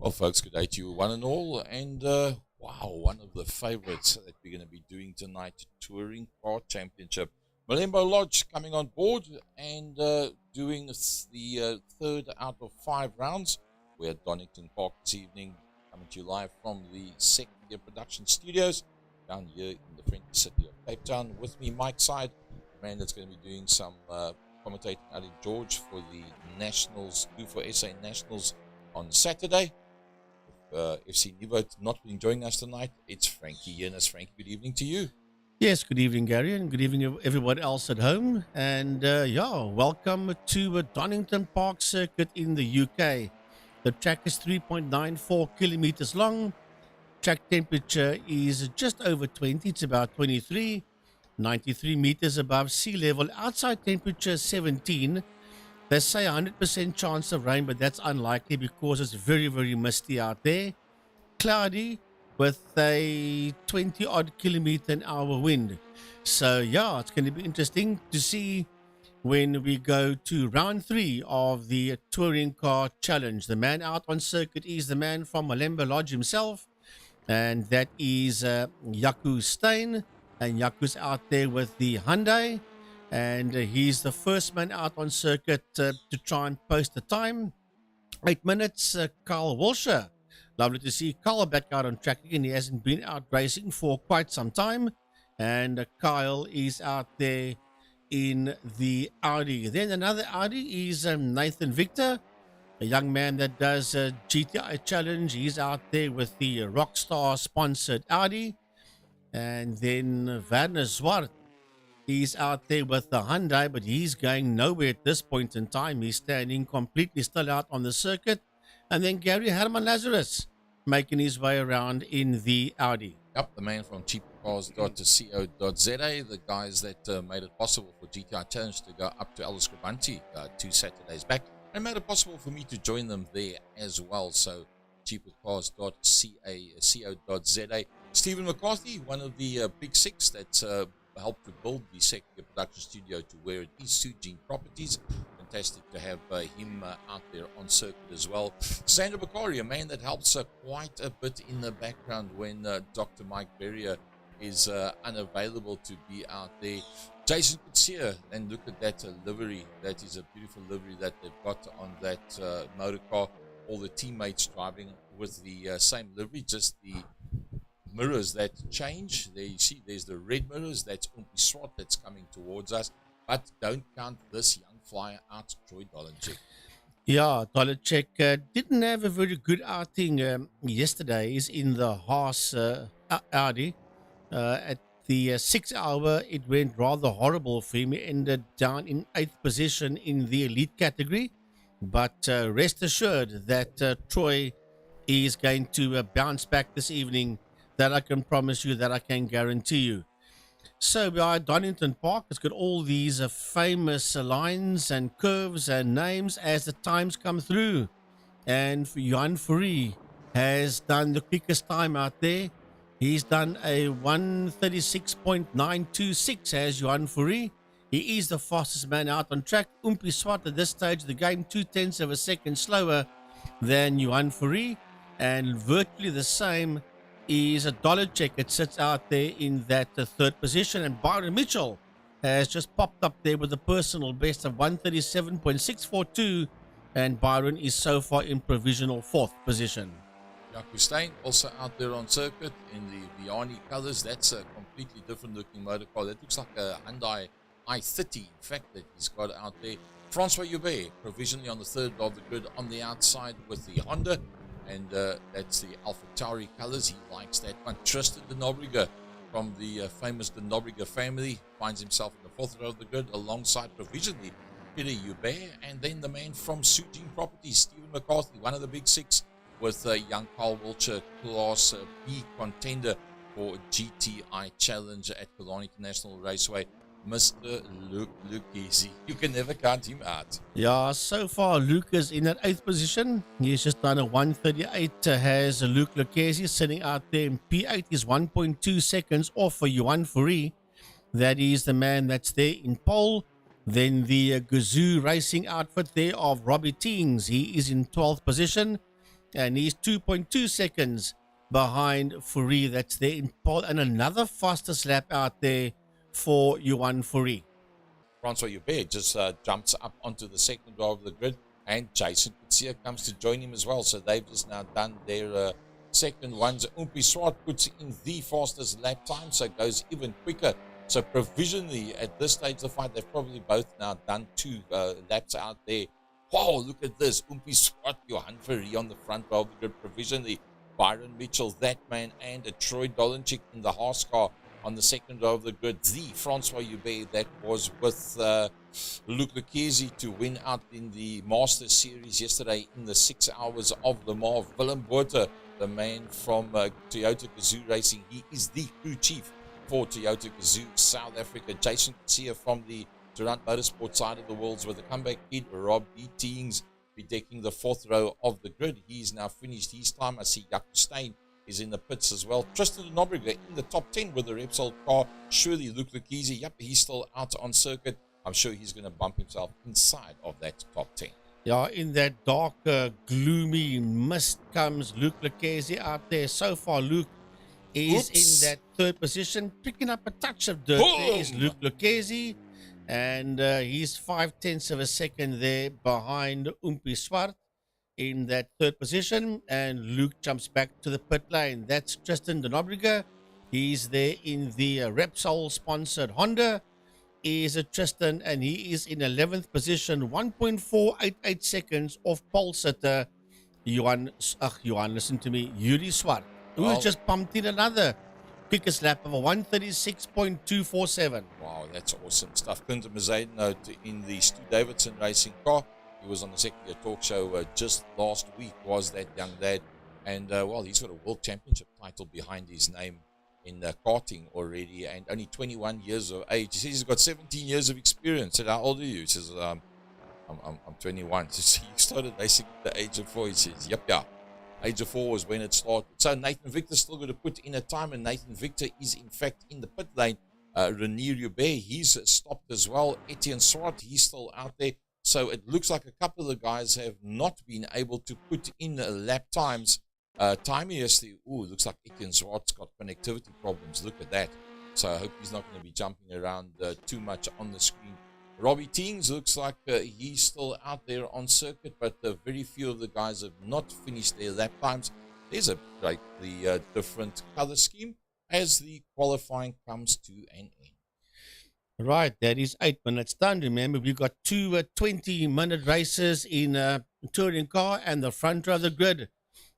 Well, folks, good day to you, one and all. And wow, one of the favorites that we're going to be doing tonight, Touring Car Championship. Malembo Lodge coming on board and doing the third out of 5 rounds. We're at Donington Park this evening, coming to you live from the second year production studios down here in the friendly city of Cape Town. With me, Mike Side, the man that's going to be doing some commentating out in George for the Nationals, do for SA Nationals on Saturday. FC Nivo not enjoying us tonight, it's Frankie Yenis. Frankie, good evening to you. Yes, good evening, Gary, and good evening, everyone else at home. And welcome to Donington Park circuit in the UK. The track is 3.94 kilometers long. Track temperature is just over 20, it's about 23, 93 meters above sea level. Outside temperature 17. They say 100% chance of rain, but that's unlikely because it's very, very misty out there. Cloudy with a 20-odd kilometer an hour wind. So, yeah, it's going to be interesting to see when we go to round 3 of the Touring Car Challenge. The man out on circuit is the man from Malembo Lodge himself, and that is Jaco Steyn. And Jaco's out there with the Hyundai. And he's the first man out on circuit to try and post the time. 8 minutes, Carl Walsher. Lovely to see Carl back out on track again. He hasn't been out racing for quite some time. And Kyle is out there in the Audi. Then another Audi is Nathan Victor, a young man that does GTI Challenge. He's out there with the Rockstar sponsored Audi. And then Werner Zwart. He's out there with the Hyundai, but he's going nowhere at this point in time. He's standing completely still out on the circuit. And then Gary Herman Lazarus making his way around in the Audi. Yep, the man from cheapcars.co.za, the guys that made it possible for GTI Challenge to go up to Alice Scribanti 2 Saturdays back, and made it possible for me to join them there as well. So cheapcars.co.za. Stephen McCarthy, one of the big six that's helped to build the second year production studio to where it is, Sujin Properties. Fantastic to have him out there on circuit as well. Sandra Bakari, a man that helps quite a bit in the background when Dr. Mike Berrier is unavailable to be out there. Jason Kutsia, and look at that livery. That is a beautiful livery that they've got on that motor car. All the teammates driving with the same livery, just the mirrors that change. There you see, there's the red mirrors. That's Umpi Swat that's coming towards us. But don't count this young flyer out, Troy Dolanchik. Yeah, Dolanchik didn't have a very good outing yesterday. He's in the Haas Audi. At the 6 hour, it went rather horrible for him. He ended down in 8th position in the elite category. But rest assured that Troy is going to bounce back this evening. That I can promise you, that I can guarantee you. So we are at Donington Park. It's got all these famous lines and curves and names as the times come through. And Johan Fourie has done the quickest time out there. He's done a 1:36.926 as Johan Fourie. He is the fastest man out on track. Umpi Swat at this stage of the game, 0.2 of a second slower than Johan Fourie. And virtually the same is a Dolanchik. It sits out there in that third position, and Byron Mitchell has just popped up there with a personal best of 1:37.642, and Byron is so far in provisional 4th position. Jaco Steyn also out there on circuit in the Viani colors. That's a completely different looking motor car. That looks like a Hyundai i30, in fact, that he's got out there. Francois Joubert provisionally on the 3rd of the grid on the outside with the Honda. And that's the Alpha Tauri colors. He likes that one. Tristan de Nobrega from the famous de Nobrega family finds himself in the 4th row of the grid alongside provisionally Peter Joubert. And then the man from Sujin Properties, Stephen McCarthy, one of the big six, with young Carl Wiltshire, Class B contender for GTI Challenge at Killarney International Raceway. Mr. Luke Lucchese. You can never count him out. Yeah, so far Luke is in that 8th position. He's just done a 1:38. Has Luke Lucchese sitting out there in P8. Is 1.2 seconds off for Johan Fourie. That is the man that's there in pole. Then the Gazoo Racing outfit there of Robbie Teens. He is in 12th position. and he's 2.2 seconds behind Fourie. That's there in pole, and another fastest lap out there for Johan Fourie. Francois Hubert just jumps up onto the second row of the grid, and Jason Kutsia comes to join him as well. So they've just now done their second ones. Umpi Swart puts in the fastest lap time, so it goes even quicker. So provisionally, at this stage of the fight, they've probably both now done 2 laps out there. Wow, look at this. Umpi Swart, Johan Fourie on the front row of the grid provisionally. Byron Mitchell, that man, and Troy Dolenchik in the Haas car on the second row of the grid. The Francois Hubert that was with Luc Lucchesi to win out in the Masters Series yesterday in the 6 hours of Le Mans. Willem Botha, the man from Toyota Gazoo Racing, he is the crew chief for Toyota Gazoo South Africa. Jason Kutsia from the Durant Motorsport side of the world with the comeback kid. Rob D. Teings bedecking the 4th row of the grid. He's now finished his time. I see Jaco Steyn is in the pits as well. Tristan Nobriger in the top 10 with the Repsol car. Surely Luc Lucchesi, yep, he's still out on circuit. I'm sure he's going to bump himself inside of that top 10. Yeah, in that dark, gloomy mist comes Luc Lucchesi out there. So far, Luc is in that 3rd position, picking up a touch of dirt. Boom! There is Luc Lucchesi, and he's 0.5 of a second there behind Umpi Swart in that 3rd position, and Luke jumps back to the pit lane. That's Tristan de Nobriger. He's there in the Repsol sponsored Honda. Is a Tristan, and he is in 11th position, 1.488 seconds off pole sitter Johan, listen to me, Yuri Swart, who's just pumped in another quickest lap of a 136.247. Wow, that's awesome stuff. Clinton Mercedes in the Stu Davidson racing car. He was on the Secular Talk Show just last week, was that young lad. And, well, he's got a world championship title behind his name in karting already, and only 21 years of age. He says he's got 17 years of experience. I said, how old are you? He says, I'm 21. So he started racing at the age of 4. He says, yep, yeah. Age of 4 was when it started. So Nathan Victor's still going to put in a time, and Nathan Victor is, in fact, in the pit lane. Renier Hubert, he's stopped as well. Etienne Swart, he's still out there. So it looks like a couple of the guys have not been able to put in lap times. Time yesterday, looks like Etienne Swart's got connectivity problems. Look at that. So I hope he's not going to be jumping around too much on the screen. Robbie Teens looks like he's still out there on circuit, but very few of the guys have not finished their lap times. There's a slightly different color scheme as the qualifying comes to an end. Right, that is 8 minutes done. Remember, we've got 2 20-minute races in touring car, and the front row of the grid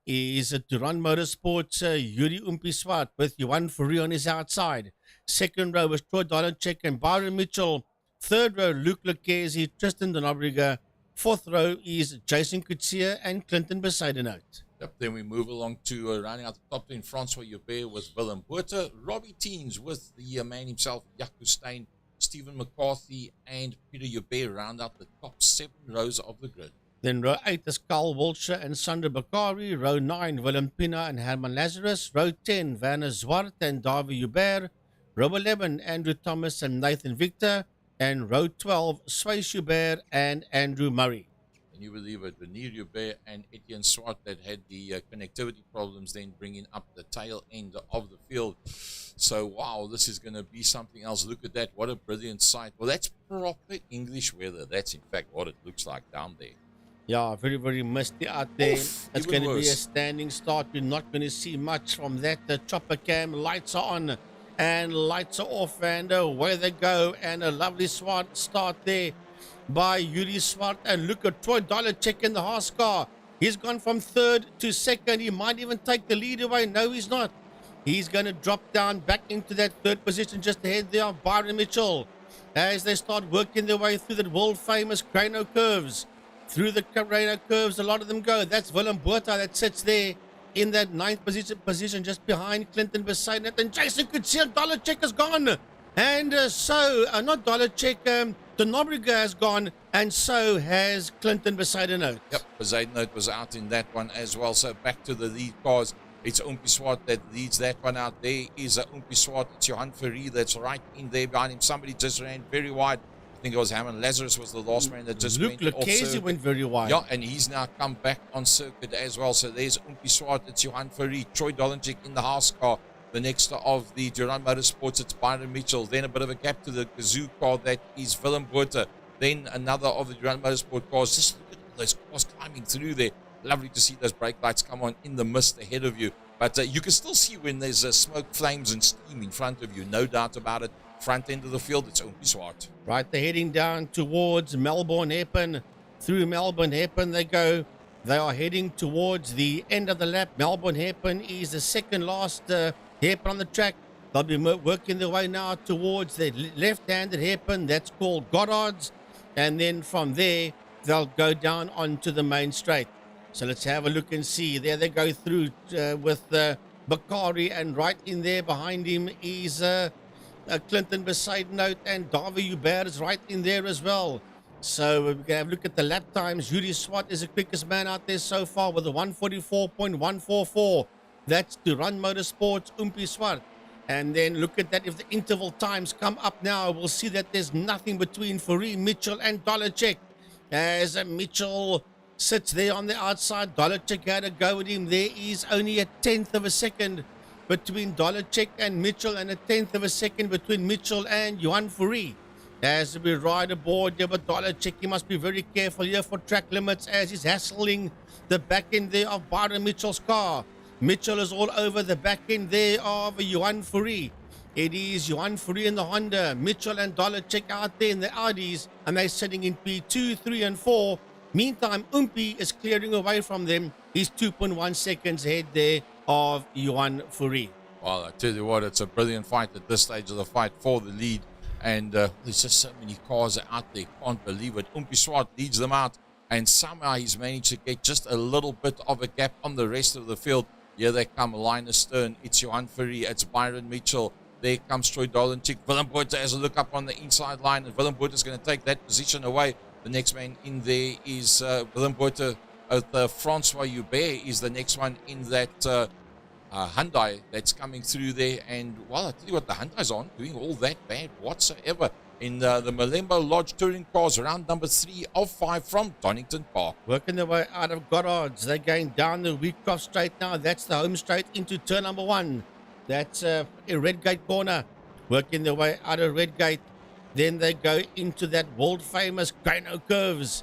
is to run motorsports Yuri Umpi Swart with Johan Fourie on his outside. Second row is Troy Dolenchik and Byron Mitchell. Third row, Luc Lucchesi, Tristan de Nobriger. Fourth row is Jason Kutsia and Clinton Besaidenout. Yep, then we move along to rounding out the top 10. Francois Hubert with Willem Botha. Robbie Teens with the man himself, Jaco Steyn, Stephen McCarthy, and Peter Hubert round out the top 7 rows of the grid. Then row 8 is Carl Wiltshire and Sander Bakari. Row 9, Willem Pina and Herman Lazarus. Row 10, Werner Zwart and David Hubert. Row 11, Andrew Thomas and Nathan Victor. And row 12, Swayze Hubert and Andrew Murray. And you believe it, Renier Hubert and Etienne Swart that had the connectivity problems, then bringing up the tail end of the field. So, wow, this is going to be something else. Look at that. What a brilliant sight. Well, that's proper English weather. That's, in fact, what it looks like down there. Yeah, very, very misty out there. Oof, it's going to be a worse. standing start. You're not going to see much from that. The chopper cam, lights are on and lights are off, and away they go. And a lovely start there by Yuri Swart. And look at Troy Dolenchik in the Haas car. He's gone from 3rd to 2nd. He might even take the lead away. No, he's not. He's going to drop down back into that 3rd position just ahead there of Byron Mitchell as they start working their way through the world-famous Crano curves. Through the Carrera curves, a lot of them go. That's Willem Botha that sits there in that 9th position just behind Clinton Besaidenout. And Jason Kutsia, Dolenchik is gone. And not Dolenchik, de Nobriger has gone, and so has Clinton Besaidenout. Yep, Besaidenout was out in that one as well. So back to the lead cars. It's Umpi Swart that leads that one out. There is Umpi Swart. It's Johan Fourie that's right in there behind him. Somebody just ran very wide. I think it was Hammond. Lazarus was the last man that just Luke went off Lucchese circuit. went very wide. Yeah, and he's now come back on circuit as well. So there's Umpi Swart, it's Johan Fourie, Troy Dolenchik in the house car. The next of the Durand Motorsports, it's Byron Mitchell. Then a bit of a gap to the Gazoo car, that is Willem Botha. Then another of the Durand Motorsport cars. Just look at all those cars climbing through there. Lovely to see those brake lights come on in the mist ahead of you. But you can still see when there's smoke, flames and steam in front of you. No doubt about it. Front end of the field, it's Umpi Swart. Right, they're heading down towards Melbourne Hairpin. Through Melbourne Hairpin they go. They are heading towards the end of the lap. Melbourne Hairpin is the second last hairpin on the track. They'll be working their way now towards the left-handed hairpin. That's called Goddard's. And then from there, they'll go down onto the main straight. So let's have a look and see. There they go through with Bakari, and right in there behind him is Clinton Besaidenout, and Davi Hubert is right in there as well. So we can have a look at the lap times. Yuri Swart is the quickest man out there so far with a 144.144. That's Durand Motorsports, Umpi Swart. And then look at that. If the interval times come up now, we'll see that there's nothing between Fourie, Mitchell and Dolenchik. As Mitchell sits there on the outside, Dolenchik had a go at him. There is only a tenth of a second between Dolenchik and Mitchell, and a tenth of a second between Mitchell and Johan Fourie. As we ride aboard here with Dolenchik, he must be very careful here for track limits as he's hassling the back end there of Byron Mitchell's car. Mitchell is all over the back end there of Johan Fourie. It is Johan Fourie in the Honda, Mitchell and Dolenchik out there in the Audis, and they're sitting in P2, 3 and 4. Meantime, Umpi is clearing away from them. He's 2.1 seconds ahead there of Johan Fourie. Well, I tell you what, it's a brilliant fight at this stage of the fight for the lead. And there's just so many cars out there. Can't believe it. Umpi Swart leads them out, and somehow he's managed to get just a little bit of a gap on the rest of the field. Here they come, Linus Stern. It's Johan Fourie. It's Byron Mitchell. There comes Troy Dolenchik. Willem Botha has a look up on the inside line, and Willem Botha is going to take that position away. The next man in there is Willem Botha. Francois Hubert is the next one in that Hyundai that's coming through there. And, well, I tell you what, the Hyundai's aren't doing all that bad whatsoever. In the Malembo Lodge Touring Cars, round number 3 of 5 from Donington Park. Working their way out of Goddard's. They're going down the Wheatcroft straight now. That's the home straight into turn number 1. That's a Redgate corner. Working their way out of Redgate. Then they go into that world-famous Crano curves.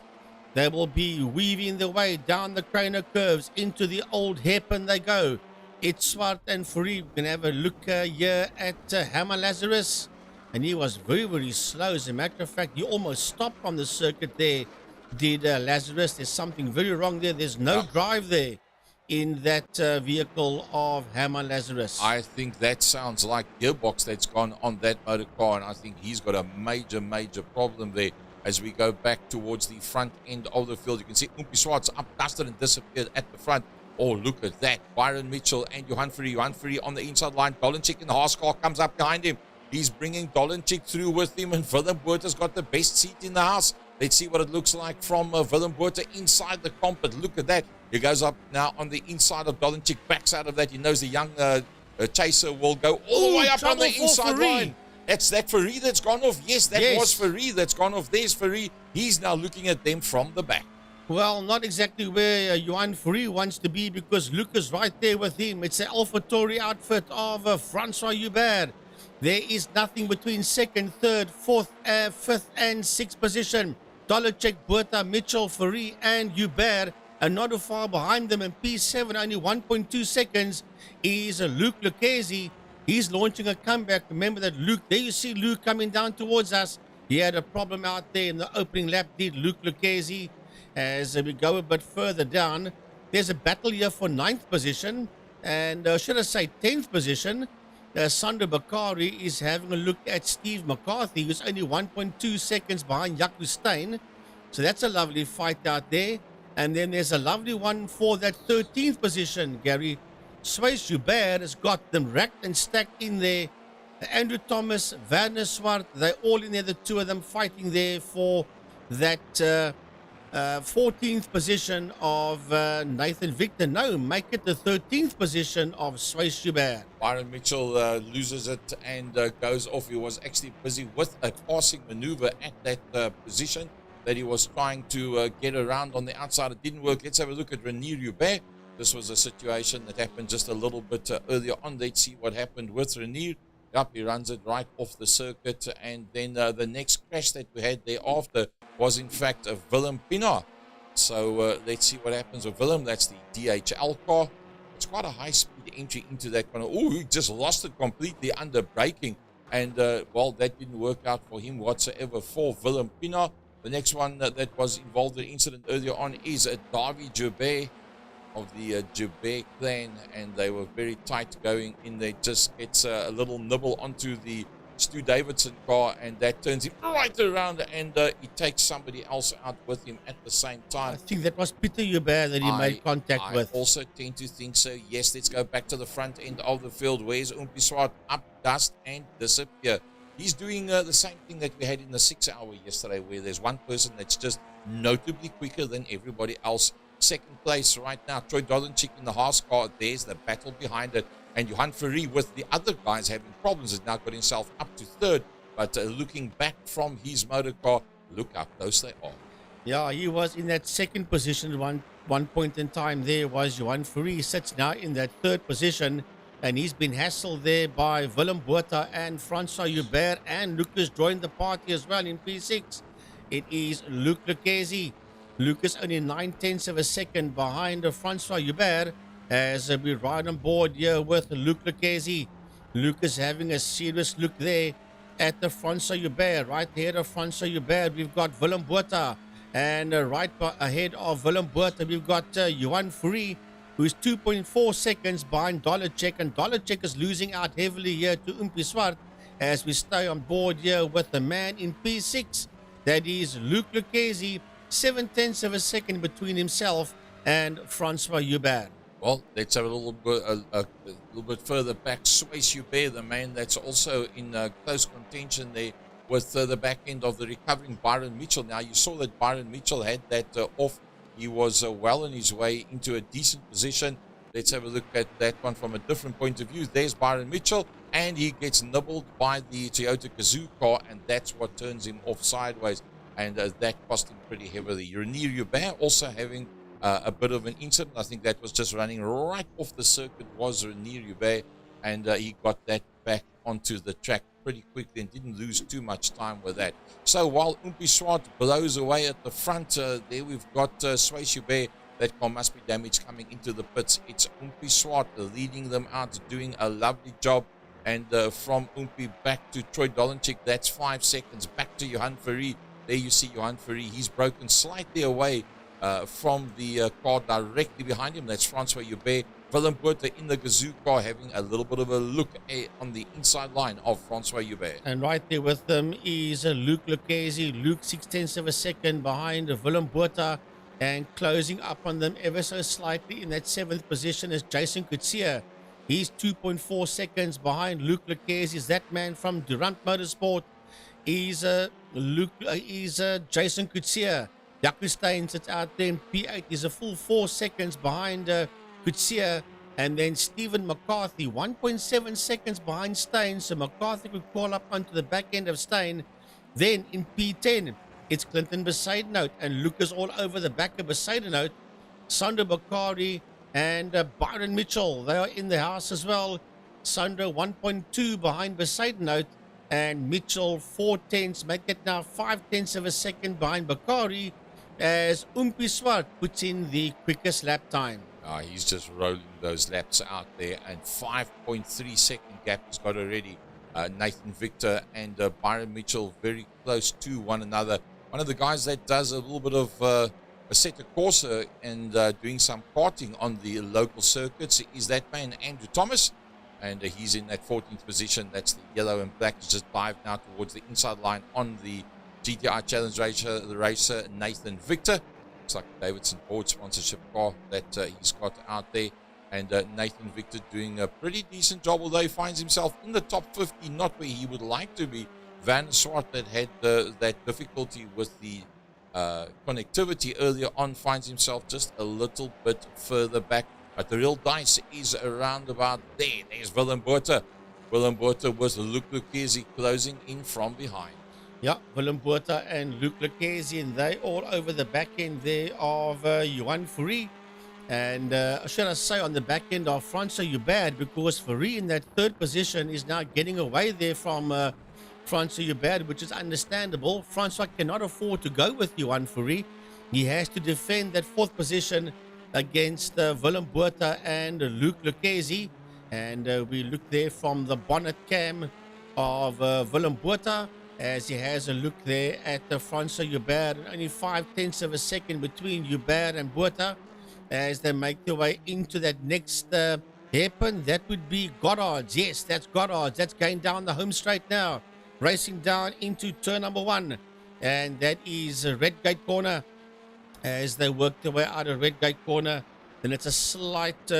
They will be weaving their way down the Crano curves into the old hairpin they go. It's Swart and Fourie. We're going to have a look here at Hammer Lazarus. And he was very, very slow. As a matter of fact, he almost stopped on the circuit there, did Lazarus. There's something very wrong there. There's no drive there in that vehicle of Hammer Lazarus. I think that sounds like gearbox that's gone on that motor car, and I think he's got a major, major problem there. As we go back towards the front end of the field, you can see Umpi Swart's up, dusted and disappeared at the front. Oh, look at that. Byron Mitchell and Johan Fourie. Johan Fourie on the inside line. Dolenchik in the Haas car comes up behind him. He's bringing Dolenchik through with him, and Willem Botha's got the best seat in the house. Let's see what it looks like from Willem Botha inside the comp. Look at that. He goes up now on the inside of Dolenchik, backs out of that. He knows the young chaser will go all the way up on the inside line. That's that Fourie that's gone off. Yes, that was Fourie that's gone off. There's Fourie. He's now looking at them from the back. Well, not exactly where Johan Fourie wants to be, because Luke is right there with him. It's the AlphaTauri outfit of Francois Hubert. There is nothing between second, third, fourth, fifth, and sixth position. Dolenchik, Botha, Mitchell, Fourie, and Hubert are not too far behind them. In P7, only 1.2 seconds, is Luke Lucchese. He's launching a comeback. Remember that Luke, there you see Luke coming down towards us. He had a problem out there in the opening lap, did Luke Lucchese. As we go a bit further down, there's a battle here for 9th position, and should I say 10th position. Sandro Bakari is having a look at Steve McCarthy, who's only 1.2 seconds behind Jaco Steyn. So that's a lovely fight out there. And then there's a lovely one for that 13th position, Gary. Swayze Hubert has got them racked and stacked in there. Andrew Thomas, Werner Swart, they're all in there, the two of them fighting there for that 14th position of Nathan Victor. No, make it the 13th position of Swiss Joubert. Byron Mitchell loses it and goes off. He was actually busy with a passing maneuver at that position that he was trying to get around on the outside. It didn't work. Let's have a look at Renier Joubert. This was a situation that happened just a little bit earlier on. Let's see what happened with Renier. Yep, he runs it right off the circuit. And then the next crash that we had thereafter was, in fact, a Willem Pinaar. So let's see what happens with Willem. That's the DHL car. It's quite a high-speed entry into that corner. Oh, he just lost it completely under braking. And, well, that didn't work out for him whatsoever for Willem Pinaar. The next one that was involved in the incident earlier on is David Joubert of the Joubert clan, and they were very tight going in there. Just gets a little nibble onto the Stu Davidson car, and that turns him right around, and he takes somebody else out with him at the same time. I think that was Peter Joubert that he made contact with. I also tend to think so. Yes, let's go back to the front end of the field. Where's Oompie Swart? Up, dust, and disappear. He's doing the same thing that we had in the 6 hour yesterday, where there's one person that's just notably quicker than everybody else. Second place right now, Troy Dolenchik in the Haas car. There's the battle behind it. And Johan Ferry, with the other guys having problems, has now got himself up to third. But looking back from his motor car, look how close they are. Yeah, he was in that second position one point in time. There was Johan Ferry, sits now in that third position. And he's been hassled there by Willem Botha and Francois Joubert. And Lucas joined the party as well in P6. It is Luc Lucchesi. Lucas only 9/10 of a second behind Francois Joubert as we ride on board here with Luc Lucchesi. Lucas having a serious look there at the Francois Joubert. Right ahead of Francois Joubert, we've got Willem Botha. And right ahead of Willem Botha, we've got Johan Ferry, who's 2.4 seconds behind Dolenchik. And Dolenchik is losing out heavily here to Oompie Swart as we stay on board here with the man in P6. That is Luc Lucchesi. 7/10 of a second between himself and Francois Joubert. Well, let's have a little bit further back. Swiss Joubert, the man that's also in close contention there with the back end of the recovering Byron Mitchell. Now, you saw that Byron Mitchell had that off. He was well on his way into a decent position. Let's have a look at that one from a different point of view. There's Byron Mitchell, and he gets nibbled by the Toyota Gazoo car, and that's what turns him off sideways. And that cost him pretty heavily. Renier Joubert also having a bit of an incident. I think that was just running right off the circuit was Renier Joubert, and he got that back onto the track pretty quickly and didn't lose too much time with that. So while Oompie Swart blows away at the front, there we've got Swiss Joubert. That car must be damaged coming into the pits. It's Oompie Swart leading them out, doing a lovely job. And from Oompie back to Troy Dolenchik, that's 5 seconds. Back to Johan Ferry. There you see Johan Ferry. He's broken slightly away from the car directly behind him. That's Francois Joubert. Willem Botha in the Gazoo car having a little bit of a look on the inside line of Francois Joubert. And right there with them is Luc Lucchesi. Luc 6/10 of a second behind Willem Botha and closing up on them ever so slightly in that 7th position is Jason Coetzee. He's 2.4 seconds behind Luc Lucchesi. Is that man from Durant Motorsport? Is Jason Coetzee. Jaco Steyn sits out there in P8. He's a full 4 seconds behind Coetzee. And then Stephen McCarthy, 1.7 seconds behind Steyn. So McCarthy could call up onto the back end of Steyn. Then in P10, it's Clinton Besaidenout and Lucas all over the back of Besaidenout. Sandro Bakari and Byron Mitchell, they are in the house as well. Sandro 1.2 behind Besaidenout. And Mitchell 4/10, make it now 5/10 of a second behind Bakari as Oompie Swart puts in the quickest lap time. He's just rolling those laps out there, and 5.3 second gap he's got already. Nathan Victor and Byron Mitchell very close to one another. One of the guys that does a little bit of a set of course and doing some karting on the local circuits is that man Andrew Thomas. And he's in that 14th position. That's the yellow and black. He's just dived now towards the inside line on the GTI Challenge racer Nathan Victor. Looks like a Davidson Ford sponsorship car that he's got out there. And Nathan Victor doing a pretty decent job, although he finds himself in the top 50, not where he would like to be. Van Swart that had that difficulty with the connectivity earlier on, finds himself just a little bit further back. But the real dice is around about there. There's Willem Botha. Willem Botha with Luke Lucchesi closing in from behind. Yeah, Willem Botha and Luke Lucchesi, and they all over the back end there of Johan Fourie. And should I say on the back end of Francois Joubert, because Fourie in that third position is now getting away there from Francois Joubert, which is understandable. Francois cannot afford to go with Johan Fourie. He has to defend that fourth position against Willem Botha and Luke Lucchesi. And we look there from the bonnet cam of Willem Botha, as he has a look there at Francois Joubert. Only 0.5 of a second between Joubert and Botha as they make their way into that next hairpin. That would be Goddard's. Yes, that's Goddard's. That's going down the home straight now, racing down into turn number 1. And that is Redgate corner. As they work their way out of Redgate corner, then it's a slight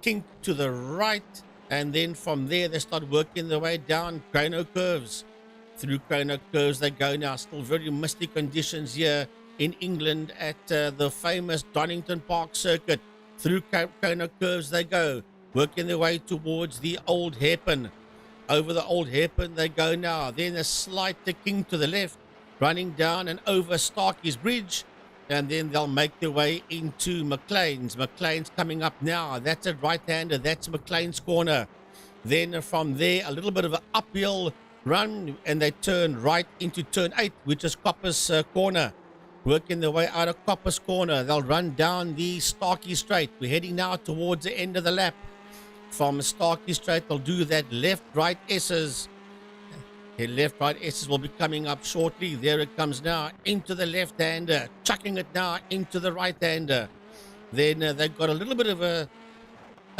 kink to the right. And then from there, they start working their way down Chrono Curves. Through Chrono Curves they go now. Still very misty conditions here in England at the famous Donington Park circuit. Through Chrono Curves they go, working their way towards the old hairpin. Over the old hairpin they go now. Then a slight kink to the left, running down and over Starkey's Bridge. And then they'll make their way into McLean's. McLean's coming up now. That's a right-hander. That's McLean's corner. Then from there, a little bit of an uphill run, and they turn right into turn 8, which is Copper's corner. Working their way out of Copper's corner, they'll run down the Starkey Straight. We're heading now towards the end of the lap. From Starkey Straight, they'll do that left-right S's. The left-right S's will be coming up shortly. There it comes now into the left-hander, chucking it now into the right-hander. Then they've got a little bit of a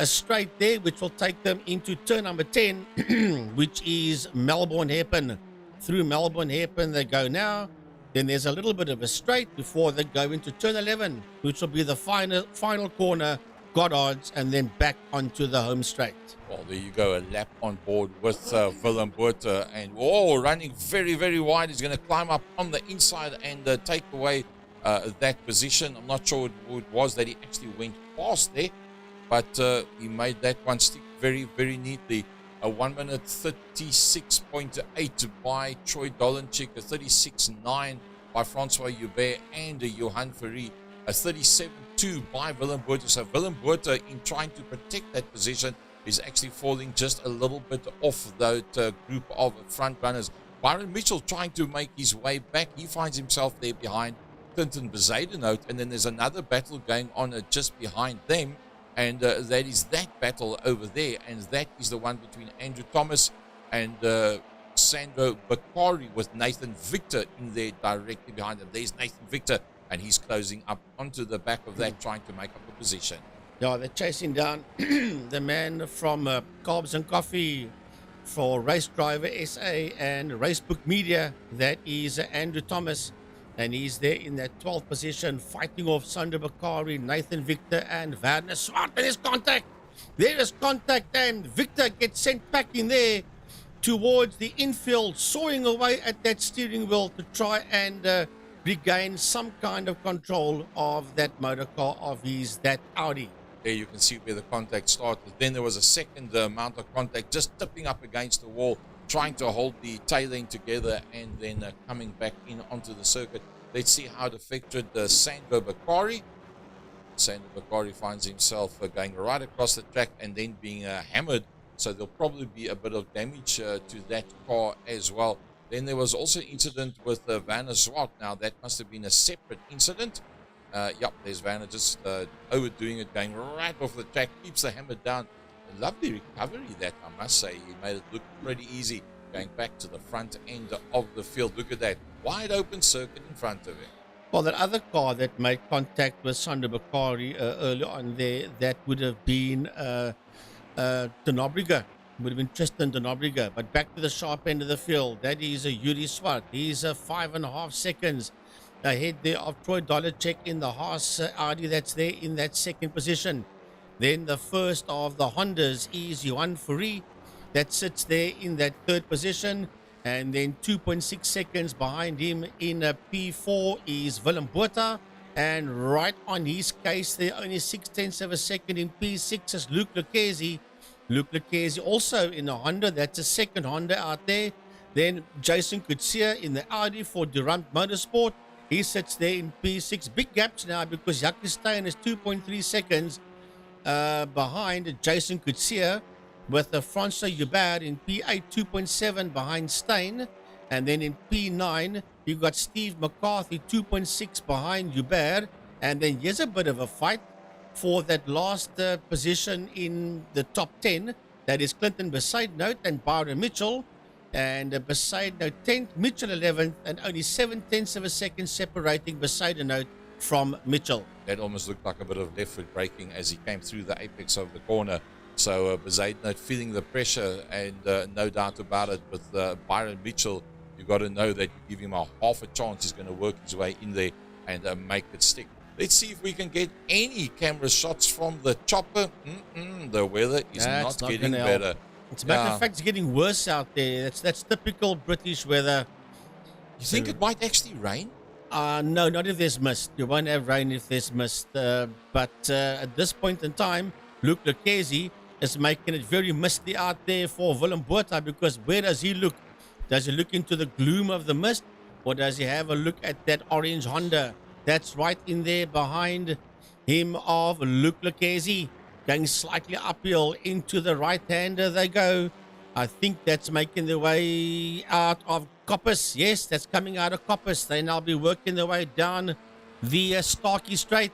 straight there, which will take them into turn number 10, which is Melbourne Hairpin. Through Melbourne Hairpin they go now. Then there's a little bit of a straight before they go into turn 11, which will be the final corner, Goddard's, and then back onto the home straight. Well, there you go, a lap on board with Willem Botha, and running very, very wide. He's going to climb up on the inside and take away that position. I'm not sure who it was that he actually went past there, but he made that one stick very, very neatly. A 1 minute 36.8 by Troy Dolenchik, a 36.9 by Francois Joubert, and a Johan Fourie, a 37.2 by Willem Botha. So Willem Botha, in trying to protect that position, is actually falling just a little bit off that group of front runners. Byron Mitchell trying to make his way back. He finds himself there behind Clinton Bezuidenhout, and then there's another battle going on just behind them, and that is that battle over there, and that is the one between Andrew Thomas and Sandro Bakari, with Nathan Victor in there directly behind them. There's Nathan Victor, and he's closing up onto the back of that, trying to make up a position. Yeah, they're chasing down the man from Carbs and Coffee for Race Driver SA and Racebook Media. That is Andrew Thomas, and he's there in that 12th position, fighting off Sandro Bakari, Nathan Victor, and Werner Swart. There is contact. There is contact, and Victor gets sent back in there towards the infield, sawing away at that steering wheel to try and regain some kind of control of that motor car of his, that Audi. There you can see where the contact started. Then there was a second amount of contact, just tipping up against the wall, trying to hold the tail end together, and then coming back in onto the circuit. Let's see how it affected Sandro Bakari. Sandro Bakari finds himself going right across the track and then being hammered. So there'll probably be a bit of damage to that car as well. Then there was also an incident with Werner Swart. Now that must have been a separate incident. Yep, there's Werner just overdoing it, going right off the track, keeps the hammer down. A lovely recovery that, I must say. He made it look pretty easy, going back to the front end of the field. Look at that, wide open circuit in front of him. Well, that other car that made contact with Sandro Bakari early on there, that would have been De Nobrega. Would have been Tristan De Nobrega. But back to the sharp end of the field, that is Yuri Swart. He's 5.5 seconds ahead there of Troy Dolenchik in the Haas Audi that's there in that second position. Then the first of the Hondas is Johan Fourie, that sits there in that third position. And then 2.6 seconds behind him in P4 is Willem Botha. And right on his case, there only 0.6 of a second in P6 is Luke Lucchesi. Luke Lucchesi also in a Honda. That's a second Honda out there. Then Jason Kutsia in the Audi for Durant Motorsport. He sits there in P6. Big gaps now because Jacques Stein is 2.3 seconds behind Jason Kutsia, with Francois Hubert in P8, 2.7 behind Stein. And then in P9, you've got Steve McCarthy, 2.6 behind Hubert. And then here's a bit of a fight for that last position in the top 10. That is Clinton Besaidnout and Byron Mitchell. And Besaidnout 10th, Mitchell 11th, and only 0.7 of a second separating Besaidnout from Mitchell. That almost looked like a bit of left foot braking as he came through the apex of the corner. So Besaidnout feeling the pressure, and no doubt about it, with Byron Mitchell, you've got to know that you give him a half a chance, he's going to work his way in there and make it stick. Let's see if we can get any camera shots from the chopper. The weather is not getting better. It's a matter of fact, it's getting worse out there. That's typical British weather. You think it might actually rain? No, not if there's mist. You won't have rain if there's mist. But at this point in time, Luke Lucchesi is making it very misty out there for Willem Botha, because where does he look? Does he look into the gloom of the mist, or does he have a look at that orange Honda that's right in there behind him of Luke Lucchesi? Going slightly uphill into the right hander they go. I think that's making their way out of Coppice. Yes, that's coming out of Coppice. They now be working their way down the Starkey Straight.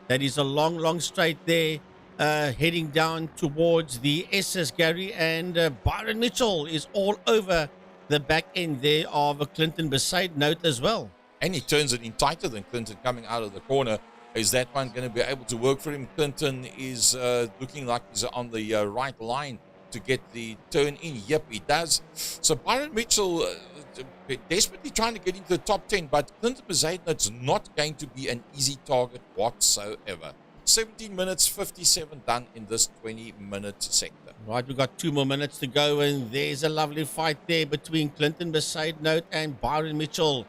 That is a long straight there, heading down towards the S's, Gary. And Byron Mitchell is all over the back end there of a Clinton Besaidnout as well. And he turns it in tighter than Clinton coming out of the corner. Is that one going to be able to work for him? Clinton is looking like he's on the right line to get the turn in. Yep, he does. So Byron Mitchell desperately trying to get into the top 10, but Clinton Besaidnout's not going to be an easy target whatsoever. 17 minutes 57 done in this 20-minute sector. Right, we've got 2 more minutes to go, and there's a lovely fight there between Clinton Besaidnout and Byron Mitchell.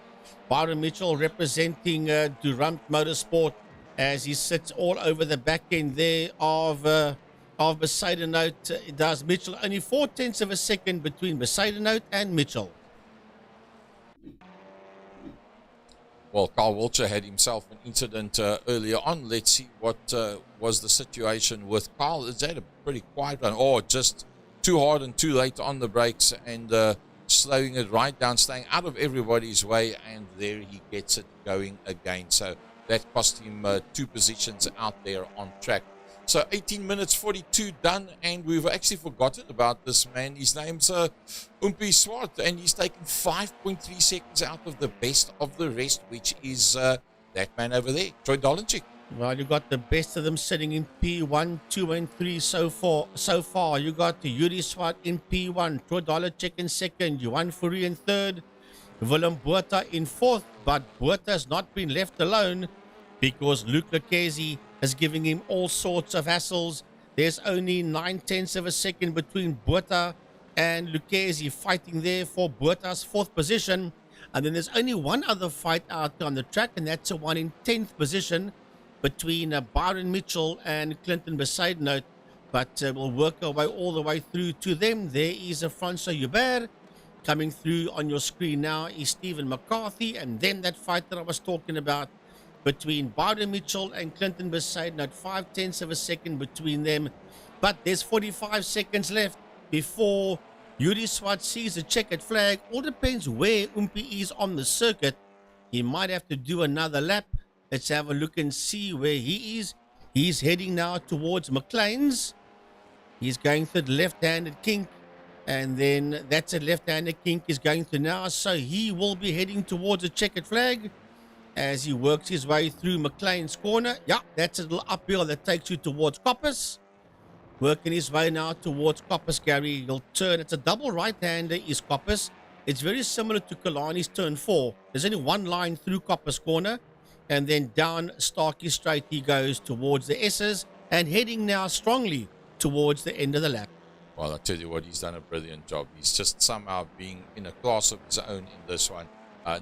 Byron Mitchell representing Durant Motorsport, as he sits all over the back end there of Besaidnout. Does Mitchell only 0.4 of a second between Besaidnout and Mitchell. Well, Carl Wiltshire had himself an incident earlier on. Let's see what was the situation with Carl. Is that a pretty quiet run? Or just too hard and too late on the brakes, and slowing it right down, staying out of everybody's way, and there he gets it going again. So that cost him 2 positions out there on track. So 18 minutes 42 done, and we've actually forgotten about this man. His name's Umpi Swart, and he's taken 5.3 seconds out of the best of the rest, which is that man over there, Troy Dolenchik. Well, you got the best of them sitting in P1, 2, and 3 so far. You got Yuri Swart in P1, Troy Dolenchik in second, Johan Fourie in third, Willem Botha in fourth. But Botha has not been left alone, because Luke Lucchesi is giving him all sorts of hassles. There's only 0.9 of a second between Botha and Lucchesi, fighting there for Botha's 4th position. And then there's only one other fight out on the track, and that's a one in 10th position between Byron Mitchell and Clinton Besaidnout. But we'll work our way all the way through to them. There is a Francois Hubert. Coming through on your screen now is Stephen McCarthy, and then that fight that I was talking about between Byron Mitchell and Clinton Besaidnout, 0.5 of a second between them. But there's 45 seconds left before Yuri Swart sees a checkered flag. All depends where Umpi is on the circuit. He might have to do another lap. Let's have a look and see where he is. He's heading now towards McLean's. He's going through the left-handed kink, and then that's a left-handed kink is going through now. So he will be heading towards a checkered flag as he works his way through McLean's corner. Yeah, that's a little uphill that takes you towards Coppice. Working his way now towards Coppice, Gary. He'll turn. It's a double right-hander is Coppice. It's very similar to Kalani's turn 4. There's only one line through Coppice corner, and then down Starkey Straight he goes towards the S's, and heading now strongly towards the end of the lap. Well, I tell you what, he's done a brilliant job. He's just somehow being in a class of his own in this one.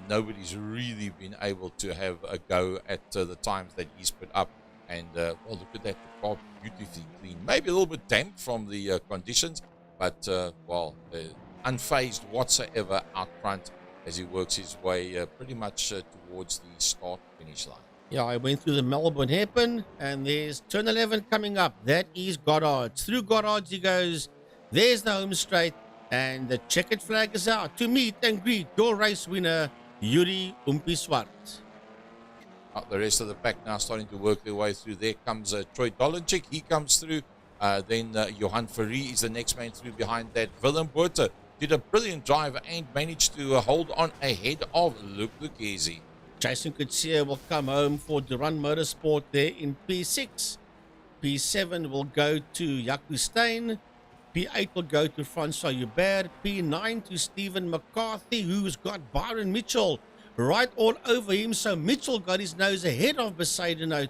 Nobody's really been able to have a go at the times that he's put up. And, well, look at that, the car beautifully clean. Maybe a little bit damp from the conditions, but, well, unfazed whatsoever out front as he works his way pretty much towards the start-finish line. Yeah, I went through the Melbourne hairpin, and there's turn 11 coming up. That is Goddard's. Through Goddard's he goes. There's the home straight, and the checkered flag is out to meet and greet your race winner, Yuri Umpiswart. The rest of the pack now starting to work their way through. There comes Troy Dolenchik. He comes through. Then Johan Ferry is the next man through behind that. Willem Botha did a brilliant drive and managed to hold on ahead of Luke Lucchesi. Jason Kutsia will come home for Durand Motorsport there in P6. P7 will go to Jaco Steyn. P8 will go to Francois Hubert. P9 to Stephen McCarthy, who's got Byron Mitchell right all over him. So Mitchell got his nose ahead of Besaidenout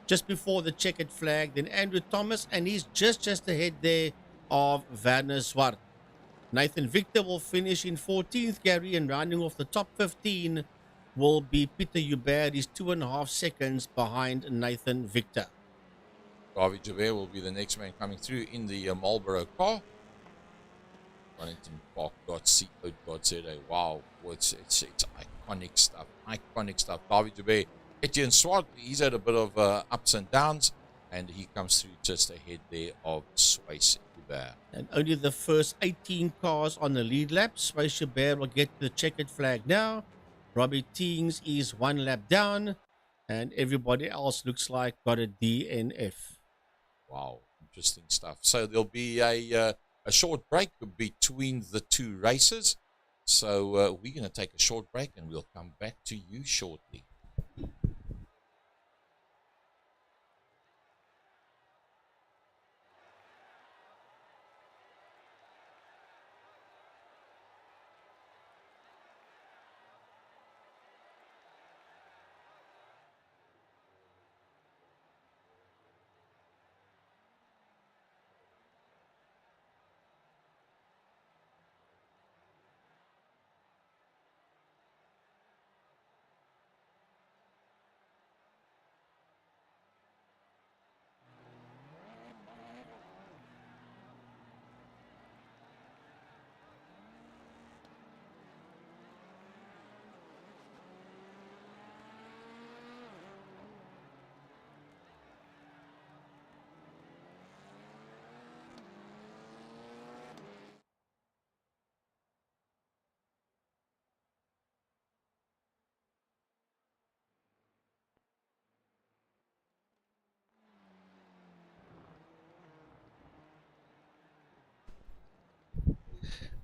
just before the checkered flag. Then Andrew Thomas, and he's just ahead there of Werner Zwart. Nathan Victor will finish in 14th, Gary, and rounding off the top 15 will be Peter Hubert. He's 2.5 seconds behind Nathan Victor. David Javert will be the next man coming through in the Marlboro car. Donington Park .co.za. Wow, it's iconic stuff. Iconic stuff. David Javert, Etienne Swart, he's had a bit of ups and downs, and he comes through just ahead there of Swace Hubert. And only the first 18 cars on the lead lap. Swace Hubert will get the checkered flag now. Robbie Teings is 1 lap down, and everybody else looks like got a DNF. Wow, interesting stuff. So there'll be a short break between the two races. So we're going to take a short break, and we'll come back to you shortly.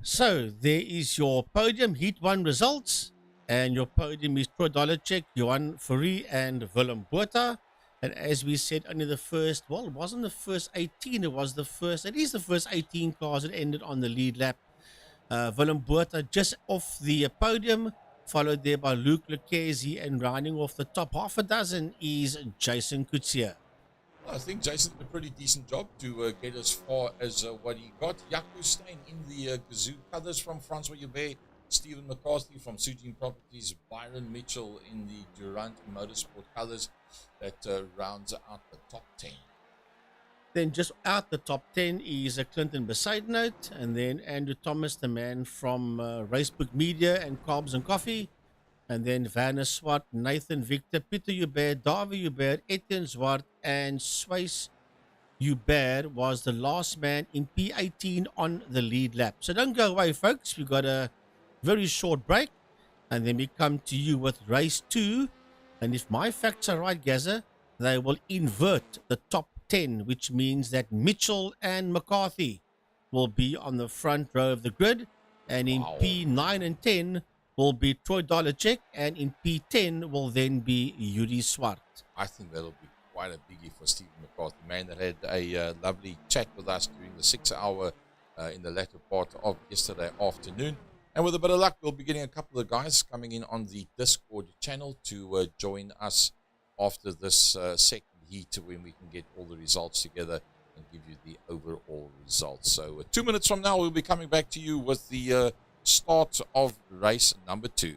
So there is your podium, Heat 1 results. And your podium is Troy Dolenchik, Johan Ferry, and Willem Botha. And as we said, only the first, well, it wasn't the first 18, it is the first 18 cars that ended on the lead lap. Willem Botha just off the podium, followed there by Luke Lucchesi, and rounding off the top half a dozen is Jason Kutsia. I think Jason did a pretty decent job to get as far as what he got. Jaco Steyn in the Gazoo colours from Francois Hubert, Stephen McCarthy from Sujin Properties, Byron Mitchell in the Durand Motorsport colours. That rounds out the top 10. Then just out the top 10 is Clinton Besaidenout, and then Andrew Thomas, the man from Racebook Media and Carbs and Coffee. And then Werner Swart, Nathan Victor, Peter Hubert, David Hubert, Etienne Zwart, and Swace Hubert was the last man in P18 on the lead lap. So don't go away, folks. We've got a very short break, and then we come to you with race 2. And if my facts are right, Gaza, they will invert the top 10, which means that Mitchell and McCarthy will be on the front row of the grid. And in P9 and 10, will be Troy Dolenchik, and in P10 will then be Yuri Swart. I think that'll be quite a biggie for Stephen McCarthy, man that had a lovely chat with us during the 6 hour in the latter part of yesterday afternoon. And with a bit of luck, we'll be getting a couple of guys coming in on the Discord channel to join us after this second heat when we can get all the results together and give you the overall results. So 2 minutes from now, we'll be coming back to you with the start of race number 2.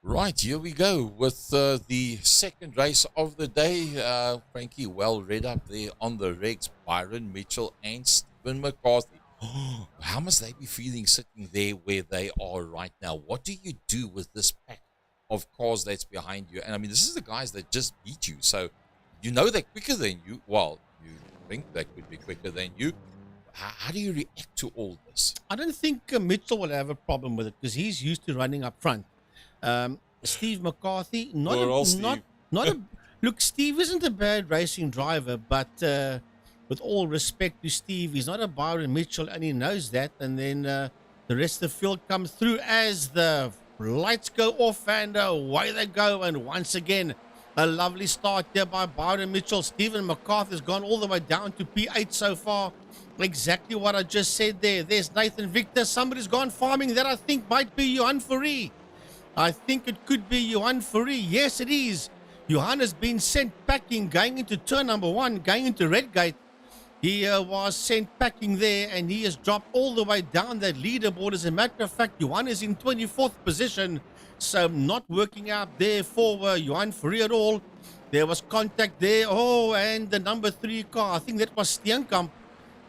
Right, here we go with the second race of the day. Frankie, well read up there on the regs. Byron Mitchell and Stephen McCarthy. How must they be feeling sitting there where they are right now? What do you do with this pack of cars that's behind you? And I mean, this is the guys that just beat you. So you know they're quicker than you. Well, you think they could be quicker than you. How do you react to all this? I don't think Mitchell will have a problem with it because he's used to running up front. Steve McCarthy, look, Steve isn't a bad racing driver, but with all respect to Steve, he's not a Byron Mitchell, and he knows that. And then the rest of the field comes through as the lights go off, and away they go. And once again, a lovely start there by Byron Mitchell. Stephen McCarthy has gone all the way down to P8 so far. Exactly what I just said there. There's Nathan Victor. Somebody's gone farming that I think might be Johan Fourie. I think it could be Johan Fourie. Yes, it is. Johan has been sent packing going into turn number 1, going into Redgate. He was sent packing there, and he has dropped all the way down that leaderboard. As a matter of fact, Johan is in 24th position, so not working out there for Johan Fourie at all. There was contact there. Oh, and the number 3 car, I think that was Steenkamp,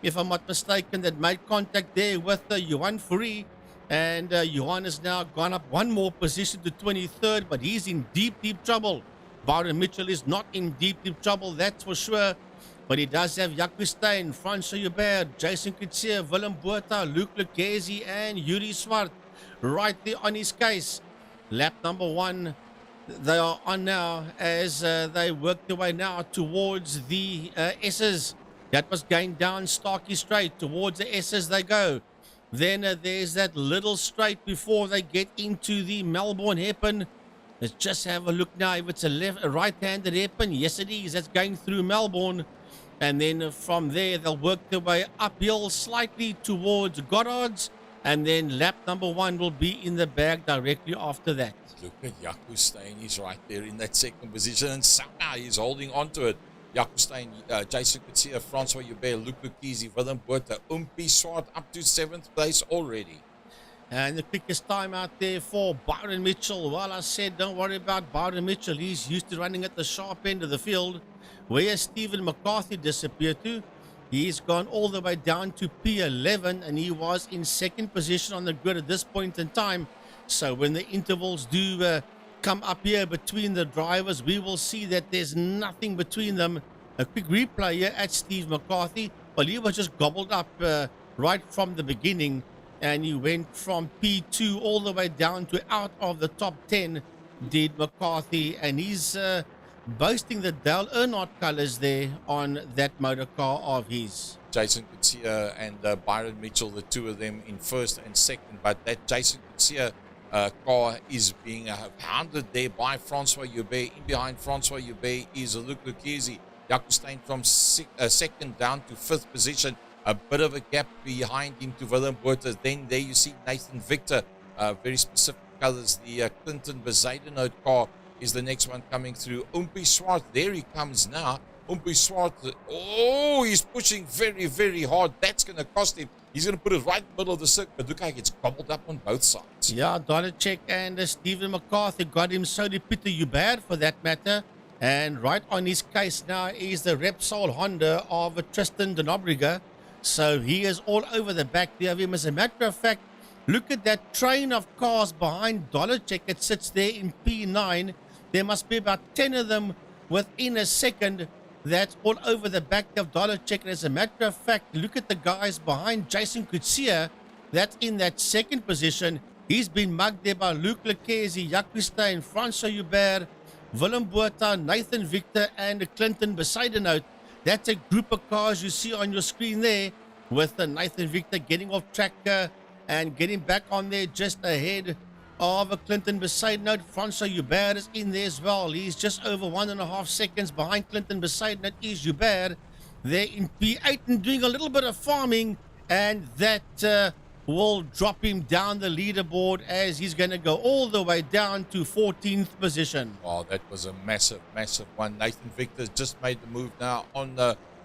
if I'm not mistaken, that made contact there with Johan Fourie. And Johan has now gone up one more position to 23rd, but he's in deep, deep trouble. Byron Mitchell is not in deep, deep trouble, that's for sure. But he does have Jaco Steyn, Francois Hubert, Jason Kutsia, Willem Botha, Luke Lucchesi, and Yuri Swart right there on his case. Lap number 1, they are on now as they work their way now towards the S's. That was going down Starkey Straight. Towards the S's they go. Then there's that little straight before they get into the Melbourne hairpin. Let's just have a look now if it's a right-handed hairpin. Yes, it is. That's going through Melbourne. And then from there, they'll work their way uphill slightly towards Goddard's. And then lap number 1 will be in the bag directly after that. Look at Jaco Steyn. He's right there in that second position. And somehow he's holding on to it. Jaco Steyn, Jason Kutsia, Francois Hubert, Luke Lucchesi, Willem Botha, Umpi Swart up to 7th place already. And the quickest time out there for Byron Mitchell. Well, I said don't worry about Byron Mitchell. He's used to running at the sharp end of the field. Where has Stephen McCarthy disappeared to? He's gone all the way down to P11, and he was in second position on the grid at this point in time. So when the intervals do come up here between the drivers, we will see that there's nothing between them. A quick replay here at Steve McCarthy. Well, he was just gobbled up right from the beginning, and he went from P2 all the way down to out of the top 10, did McCarthy, and he's boasting the Dale Earnhardt colours there on that motor car of his. Jason Kutsia and Byron Mitchell, the two of them in first and second, but that Jason Kutsia car is being hounded there by Francois Joubert. In behind Francois Joubert is Luc Lucchesi. Jaco Steyn from second down to fifth position. A bit of a gap behind him to Willem Botha. Then there you see Nathan Victor, very specific colors. The Clinton Bezuidenhout car is the next one coming through. Umpi Swart, there he comes now. Umpi Swart, oh, he's pushing very, very hard. That's going to cost him. He's going to put it right in the middle of the circuit, but look how he gets gobbled up on both sides. Yeah, Donacek and Stephen McCarthy got him, so did Peter Joubert for that matter. And right on his case now is the Repsol Honda of Tristan de Nobrega. So he is all over the back there of him. As a matter of fact, look at that train of cars behind Donacek. It sits there in P9. There must be about 10 of them within a second. That's all over the back of Donacek. And as a matter of fact, look at the guys behind Jason Kutsia. That's in that second position. He's been mugged there by Luc Lucchesi, Jaco Steyn, Francois Joubert, Willem Botha, Nathan Victor, and Clinton Bezuidenhout. That's a group of cars you see on your screen there, with Nathan Victor getting off track and getting back on there just ahead of Clinton Bezuidenhout. Francois Joubert is in there as well. He's just over 1.5 seconds behind Clinton Bezuidenhout is Joubert. They're in P8 and doing a little bit of farming, and that will drop him down the leaderboard as he's going to go all the way down to 14th position. Oh, that was a massive, massive one. Nathan Victor just made the move now on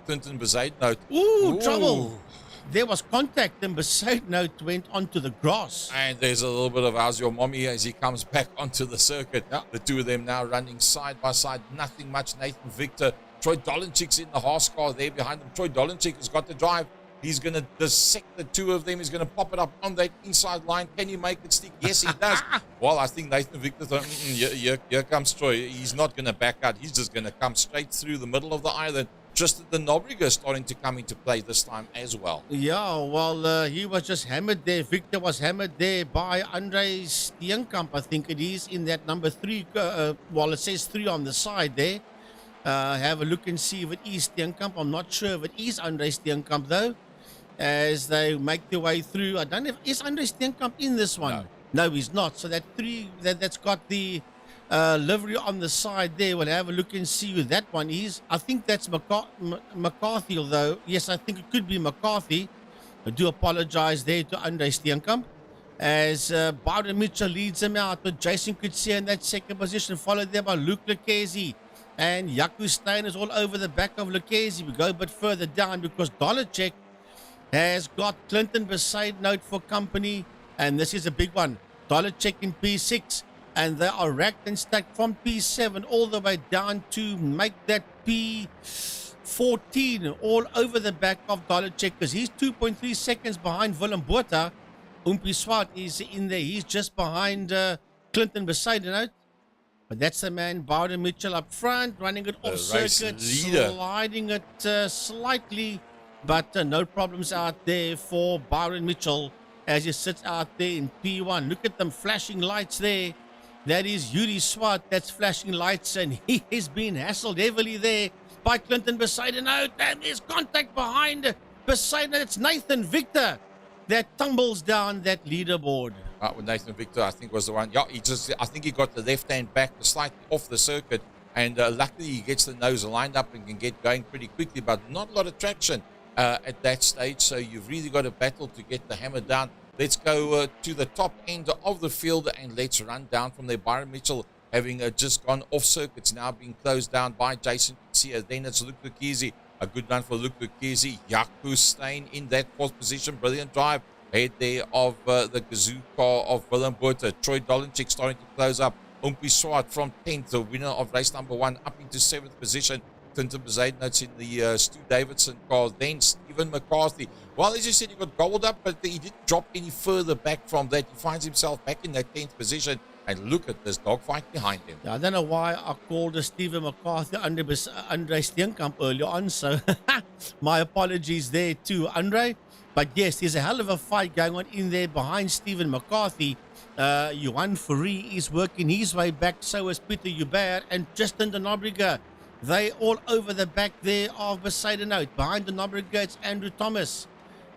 Clinton Bezuidenhout. Ooh, trouble. There was contact, and Bezuidenhout went onto the grass. And there's a little bit of how's your mommy as he comes back onto the circuit. Yeah. The two of them now running side by side. Nothing much. Nathan Victor. Troy Dolenchik's in the Haas car there behind him. Troy Dolenchik has got the drive. He's going to dissect the two of them. He's going to pop it up on that inside line. Can you make it stick? Yes, he does. Well, I think Nathan Victor thought, here comes Troy. He's not going to back out. He's just going to come straight through the middle of the island. Just that the Nobrega is starting to come into play this time as well. Yeah, well, he was just hammered there. Victor was hammered there by Andre Steenkamp, I think it is, in that number 3. Well, it says 3 on the side there. Have a look and see if it is Steenkamp. I'm not sure if it is Andre Steenkamp, though, as they make their way through. I don't know if is Andre Steenkamp in this one. No, he's not. So that 3 that's got the livery on the side there. We'll have a look and see who that one is. I think that's McCarthy, although yes, I think it could be McCarthy. I do apologize there to Andre Steenkamp, as Byron Mitchell leads him out with Jason Kutsia in that second position, followed there by Luc Lucchesi. And Jaco Steyn is all over the back of Lucchesi. We go a bit further down because Donacek has got Clinton Bezuidenhout for company, and this is a big one. Donacek in P6, and they are racked and stacked from P7 all the way down to make that P14 all over the back of Donacek, because he's 2.3 seconds behind Willem Botha. Umpi Swart is in there. He's just behind Clinton Bezuidenhout. But that's the man, Byron Mitchell, up front, running it off circuit, sliding it slightly. But no problems out there for Byron Mitchell as he sits out there in P1. Look at them flashing lights there. That is Yuri Swart that's flashing lights, and he has been hassled heavily there by Clinton Bezuidenhout. And there's contact behind Bezuidenhout. It's Nathan Victor that tumbles down that leaderboard. With Nathan Victor, I think was the one. Yeah, I think he got the left hand back slightly off the circuit, and luckily he gets the nose lined up and can get going pretty quickly, but not a lot of traction at that stage. So you've really got a battle to get the hammer down. Let's go to the top end of the field and let's run down from there. Byron Mitchell having just gone off circuits, now being closed down by Jason Kutsia. Then it's Luc Lucchesi. A good run for Luc Lucchesi. Jaco Steyn in that 4th position. Brilliant drive ahead there of the Gazoo car of Willem Botha. Troy Dolenchik starting to close up. Umpi Swart from 10th, the winner of race number 1, up into 7th position. Clinton Bezaidnots in the Stu Davidson car, then Stephen McCarthy. Well, as you said, he got gobbled up, but he didn't drop any further back from that. He finds himself back in that 10th position, and look at this dogfight behind him. Yeah, I don't know why I called Stephen McCarthy Andre Steenkamp earlier on, so my apologies there to Andre. But yes, there's a hell of a fight going on in there behind Stephen McCarthy. Johan Fourie is working his way back, so is Peter Hubert and Justin de Nobrega. They all over the back there of Besaidenout. Behind de Nobrega, it's Andrew Thomas.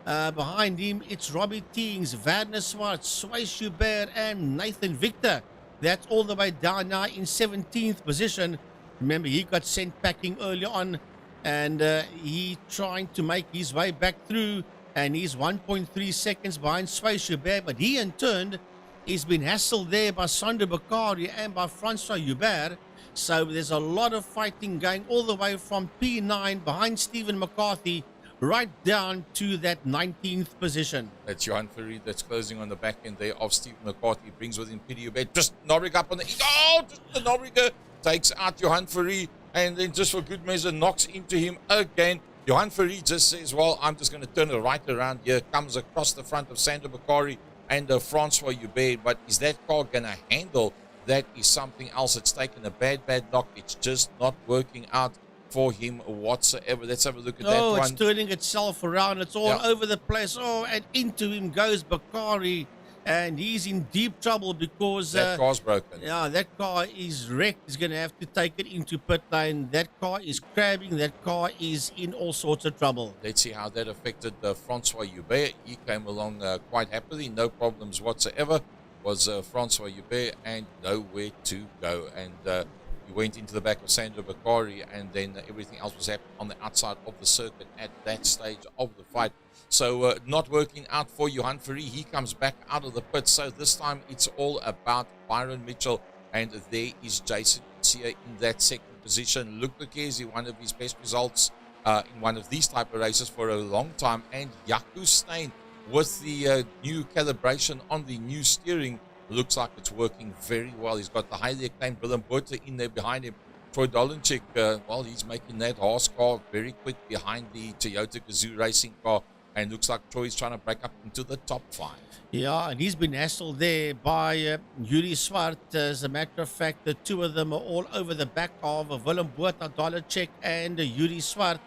Behind him, it's Robbie Teings, Werner Swart, Swais Hubert, and Nathan Victor. That's all the way down now in 17th position. Remember, he got sent packing earlier on, and he trying to make his way back through, and he's 1.3 seconds behind Swais Hubert, but he in turn he's been hassled there by Sander Bakari and by Francois Hubert. So there's a lot of fighting going all the way from P9 behind Stephen McCarthy right down to that 19th position. That's Johan Fourie that's closing on the back end there of Stephen McCarthy. Brings with him Peter Hubert. Just Nobrega up on the... Oh! Just the Nobrega takes out Johan Fourie, and then just for good measure knocks into him again. Johan Fourie just says, well, I'm just going to turn it right around here. Comes across the front of Sander Bakari and Francois Hubert. But is that car going to handle? That is something else. It's taken a bad knock. It's just not working out for him whatsoever. Let's have a look at that one. Oh, it's turning itself around. It's all over the place. Oh, and into him goes Bakari. And he's in deep trouble because... that car's broken. Yeah, that car is wrecked. He's going to have to take it into pit lane. That car is crabbing. That car is in all sorts of trouble. Let's see how that affected Francois Hubert. He came along quite happily. No problems whatsoever. Was Francois Hubert, and nowhere to go. And he went into the back of Sander Bakari, and then everything else was happening on the outside of the circuit at that stage of the fight. So not working out for Johan Fourie. He comes back out of the pit. So this time it's all about Byron Mitchell. And there is Jason Sia in that second position. Luke Lucchesi, one of his best results in one of these type of races for a long time. And Jaco Steyn with the new calibration on the new steering. Looks like it's working very well. He's got the highly acclaimed Willem Botha in there behind him. Troy Dolenchik, well, he's making that Haas car very quick behind the Toyota Gazoo racing car. And looks like Troy's trying to break up into the top 5. Yeah, and he's been hassled there by Yuri Swart. As a matter of fact, the two of them are all over the back of Willem Botha, Dolenchik, and Yuri Swart.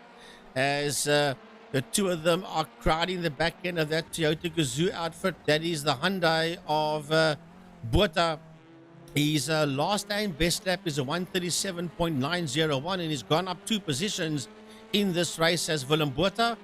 As the two of them are crowding the back end of that Toyota Gazoo outfit. That is the Hyundai of Botha. His last time best lap is a 137.901, and he's gone up 2 positions in this race as Willem Botha.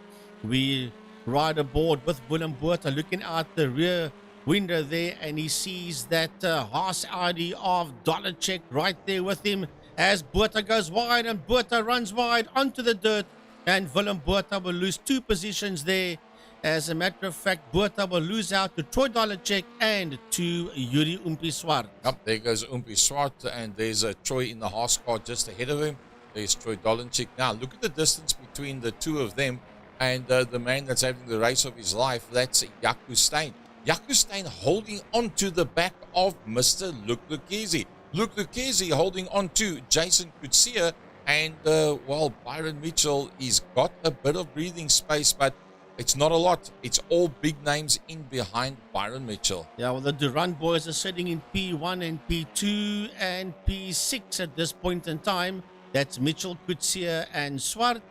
We ride aboard with Willem Botha looking out the rear window there, and he sees that Haas Audi of Dolenchik right there with him as Botha goes wide, and Botha runs wide onto the dirt, and Willem Botha will lose 2 positions there. As a matter of fact, Botha will lose out to Troy Dolenchik and to Yuri Umpi Swart. Yep, there goes Umpi Swart, and there's Troy in the Haas car just ahead of him. There's Troy Dolenchik. Now look at the distance between the two of them. And the man that's having the race of his life, that's Jaco Steyn. Jaco Steyn holding on to the back of Mr. Luke Lucchesi. Luke Lucchesi holding on to Jason Kutsia. And, well, Byron Mitchell, he's got a bit of breathing space, but it's not a lot. It's all big names in behind Byron Mitchell. Yeah, well, the Durant boys are sitting in P1 and P2 and P6 at this point in time. That's Mitchell, Kutsia, and Swart.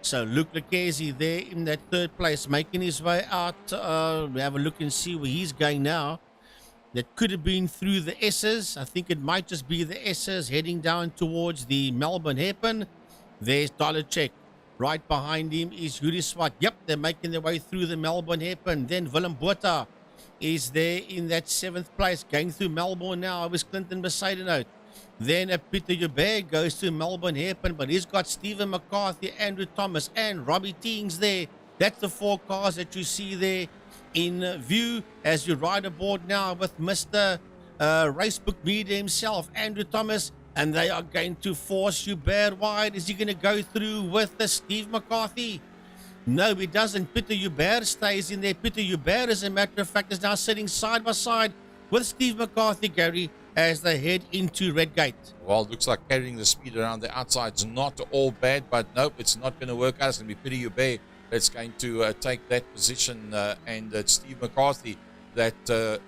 So Luke Lucchesi there in that 3rd place, making his way out. We have a look and see where he's going now. That could have been through the S's. I think it might just be the S's heading down towards the Melbourne hairpin. There's Dolenchik. Right behind him is Yuri Swart. Yep, they're making their way through the Melbourne hairpin. Then Willem Botha is there in that 7th place, going through Melbourne now. It was Clinton Besaidenout. Then Peter Hubert goes to Melbourne hairpin, but he's got Stephen McCarthy, Andrew Thomas, and Robbie Teings there. That's the 4 cars that you see there in view as you ride aboard now with Mr. Racebook Media himself, Andrew Thomas, and they are going to force Hubert wide. Is he going to go through with the Steve McCarthy? No, he doesn't. Peter Hubert stays in there. Peter Hubert, as a matter of fact, is now sitting side by side with Steve McCarthy, Gary. as they head into Red Gate. Well, it looks like carrying the speed around the outside is not all bad, but nope, it's not going to work out. It's going to be Peter Hubert that's going to take that position, and Steve McCarthy that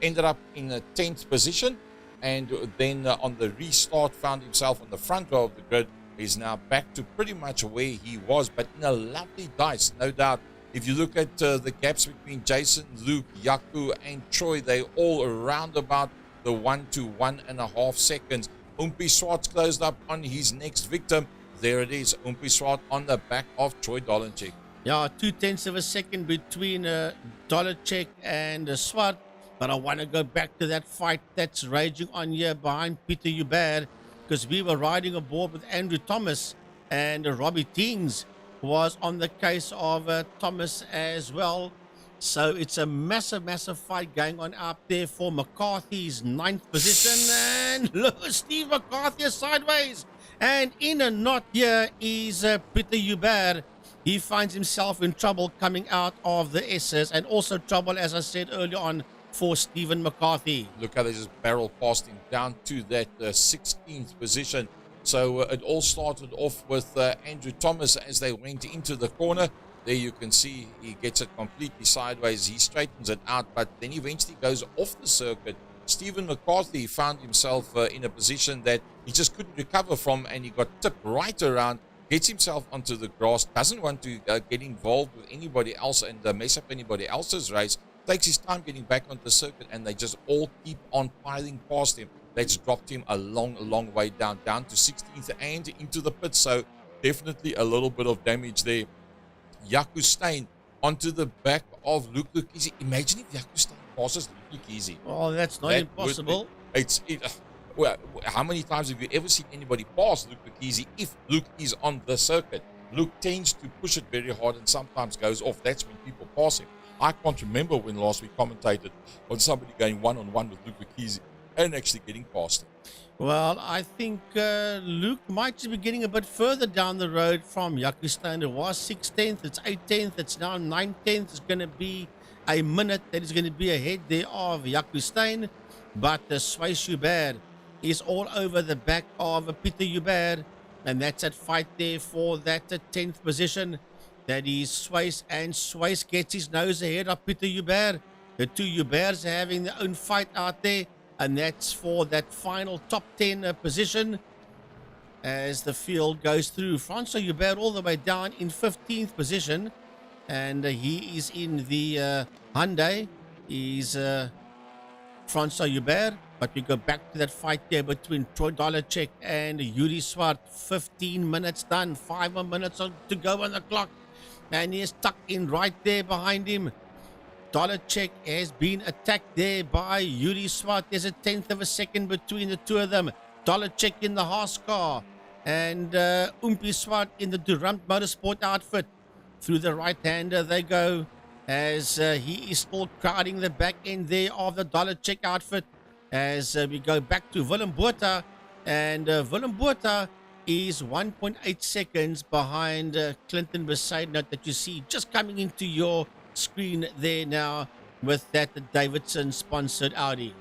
ended up in a 10th position, and then on the restart found himself on the front row of the grid. Is now back to pretty much where he was, but in a lovely dice, no doubt. If you look at the gaps between Jason, Luke, Yaku, and Troy, they all around about the 1 to 1.5 seconds. Umpi Swart closed up on his next victim. There it is, Umpi Swart on the back of Troy Dolenchik. Yeah, 0.2 of a second between Dolenchik and Swart. But I want to go back to that fight that's raging on here behind Peter Hubert, because we were riding aboard with Andrew Thomas, and Robbie Teens was on the case of Thomas as well. So it's a massive fight going on out there for McCarthy's 9th position. And look, Steve McCarthy is sideways. And in a knot here is Peter Hubert. He finds himself in trouble coming out of the S's, and also trouble, as I said earlier on, for Stephen McCarthy. Look how they just barrel past him down to that 16th position. So it all started off with Andrew Thomas as they went into the corner. There you can see he gets it completely sideways. He straightens it out, but then eventually goes off the circuit. Stephen McCarthy found himself in a position that he just couldn't recover from, and he got tipped right around, gets himself onto the grass, doesn't want to get involved with anybody else and mess up anybody else's race. Takes his time getting back onto the circuit, and they just all keep on piling past him. That's dropped him a long way down to 16th and into the pit. So definitely a little bit of damage there. Yaku Steyn onto the back of Luke Lukisi. Imagine if Yaku Steyn passes Luke Lukisi. Oh, that's not impossible. Well, how many times have you ever seen anybody pass Luke Lukisi if Luke is on the circuit? Luke tends to push it very hard and sometimes goes off. That's when people pass him. I can't remember when last we commentated on somebody going one-on-one with Luke Lukisi and actually getting past him. Well, I think Luke might be getting a bit further down the road from Yaku Steyn. It was 16th, it's 18th, it's now 19th. It's going to be a minute that is going to be ahead there of Yaku Steyn. But Swys Hubert is all over the back of Peter Hubert, and that's at fight there for that 10th position. That is Swys, and Swys gets his nose ahead of Peter Hubert. The two Huberts are having their own fight out there, and that's for that final top 10 position as the field goes through. Francois Hubert all the way down in 15th position, and he is in the Hyundai. He's Francois Hubert, but we go back to that fight there between Troy Dolenchik and Yuri Swart. 15 minutes done, 5 more minutes to go on the clock. And he is tucked in right there behind him. Dolenchik has been attacked there by Yuri Swart. There's a 10th of a second between the two of them. Dolenchik in the Haas car and Umpi Swart in the Durant Motorsport outfit. Through the right-hander they go as he is still crowding the back end there of the Dolenchik outfit. As we go back to Willem Botha, and Willem Botha is 1.8 seconds behind Clinton Besaidnout that you see just coming into your screen there now with that Davidson sponsored Audi.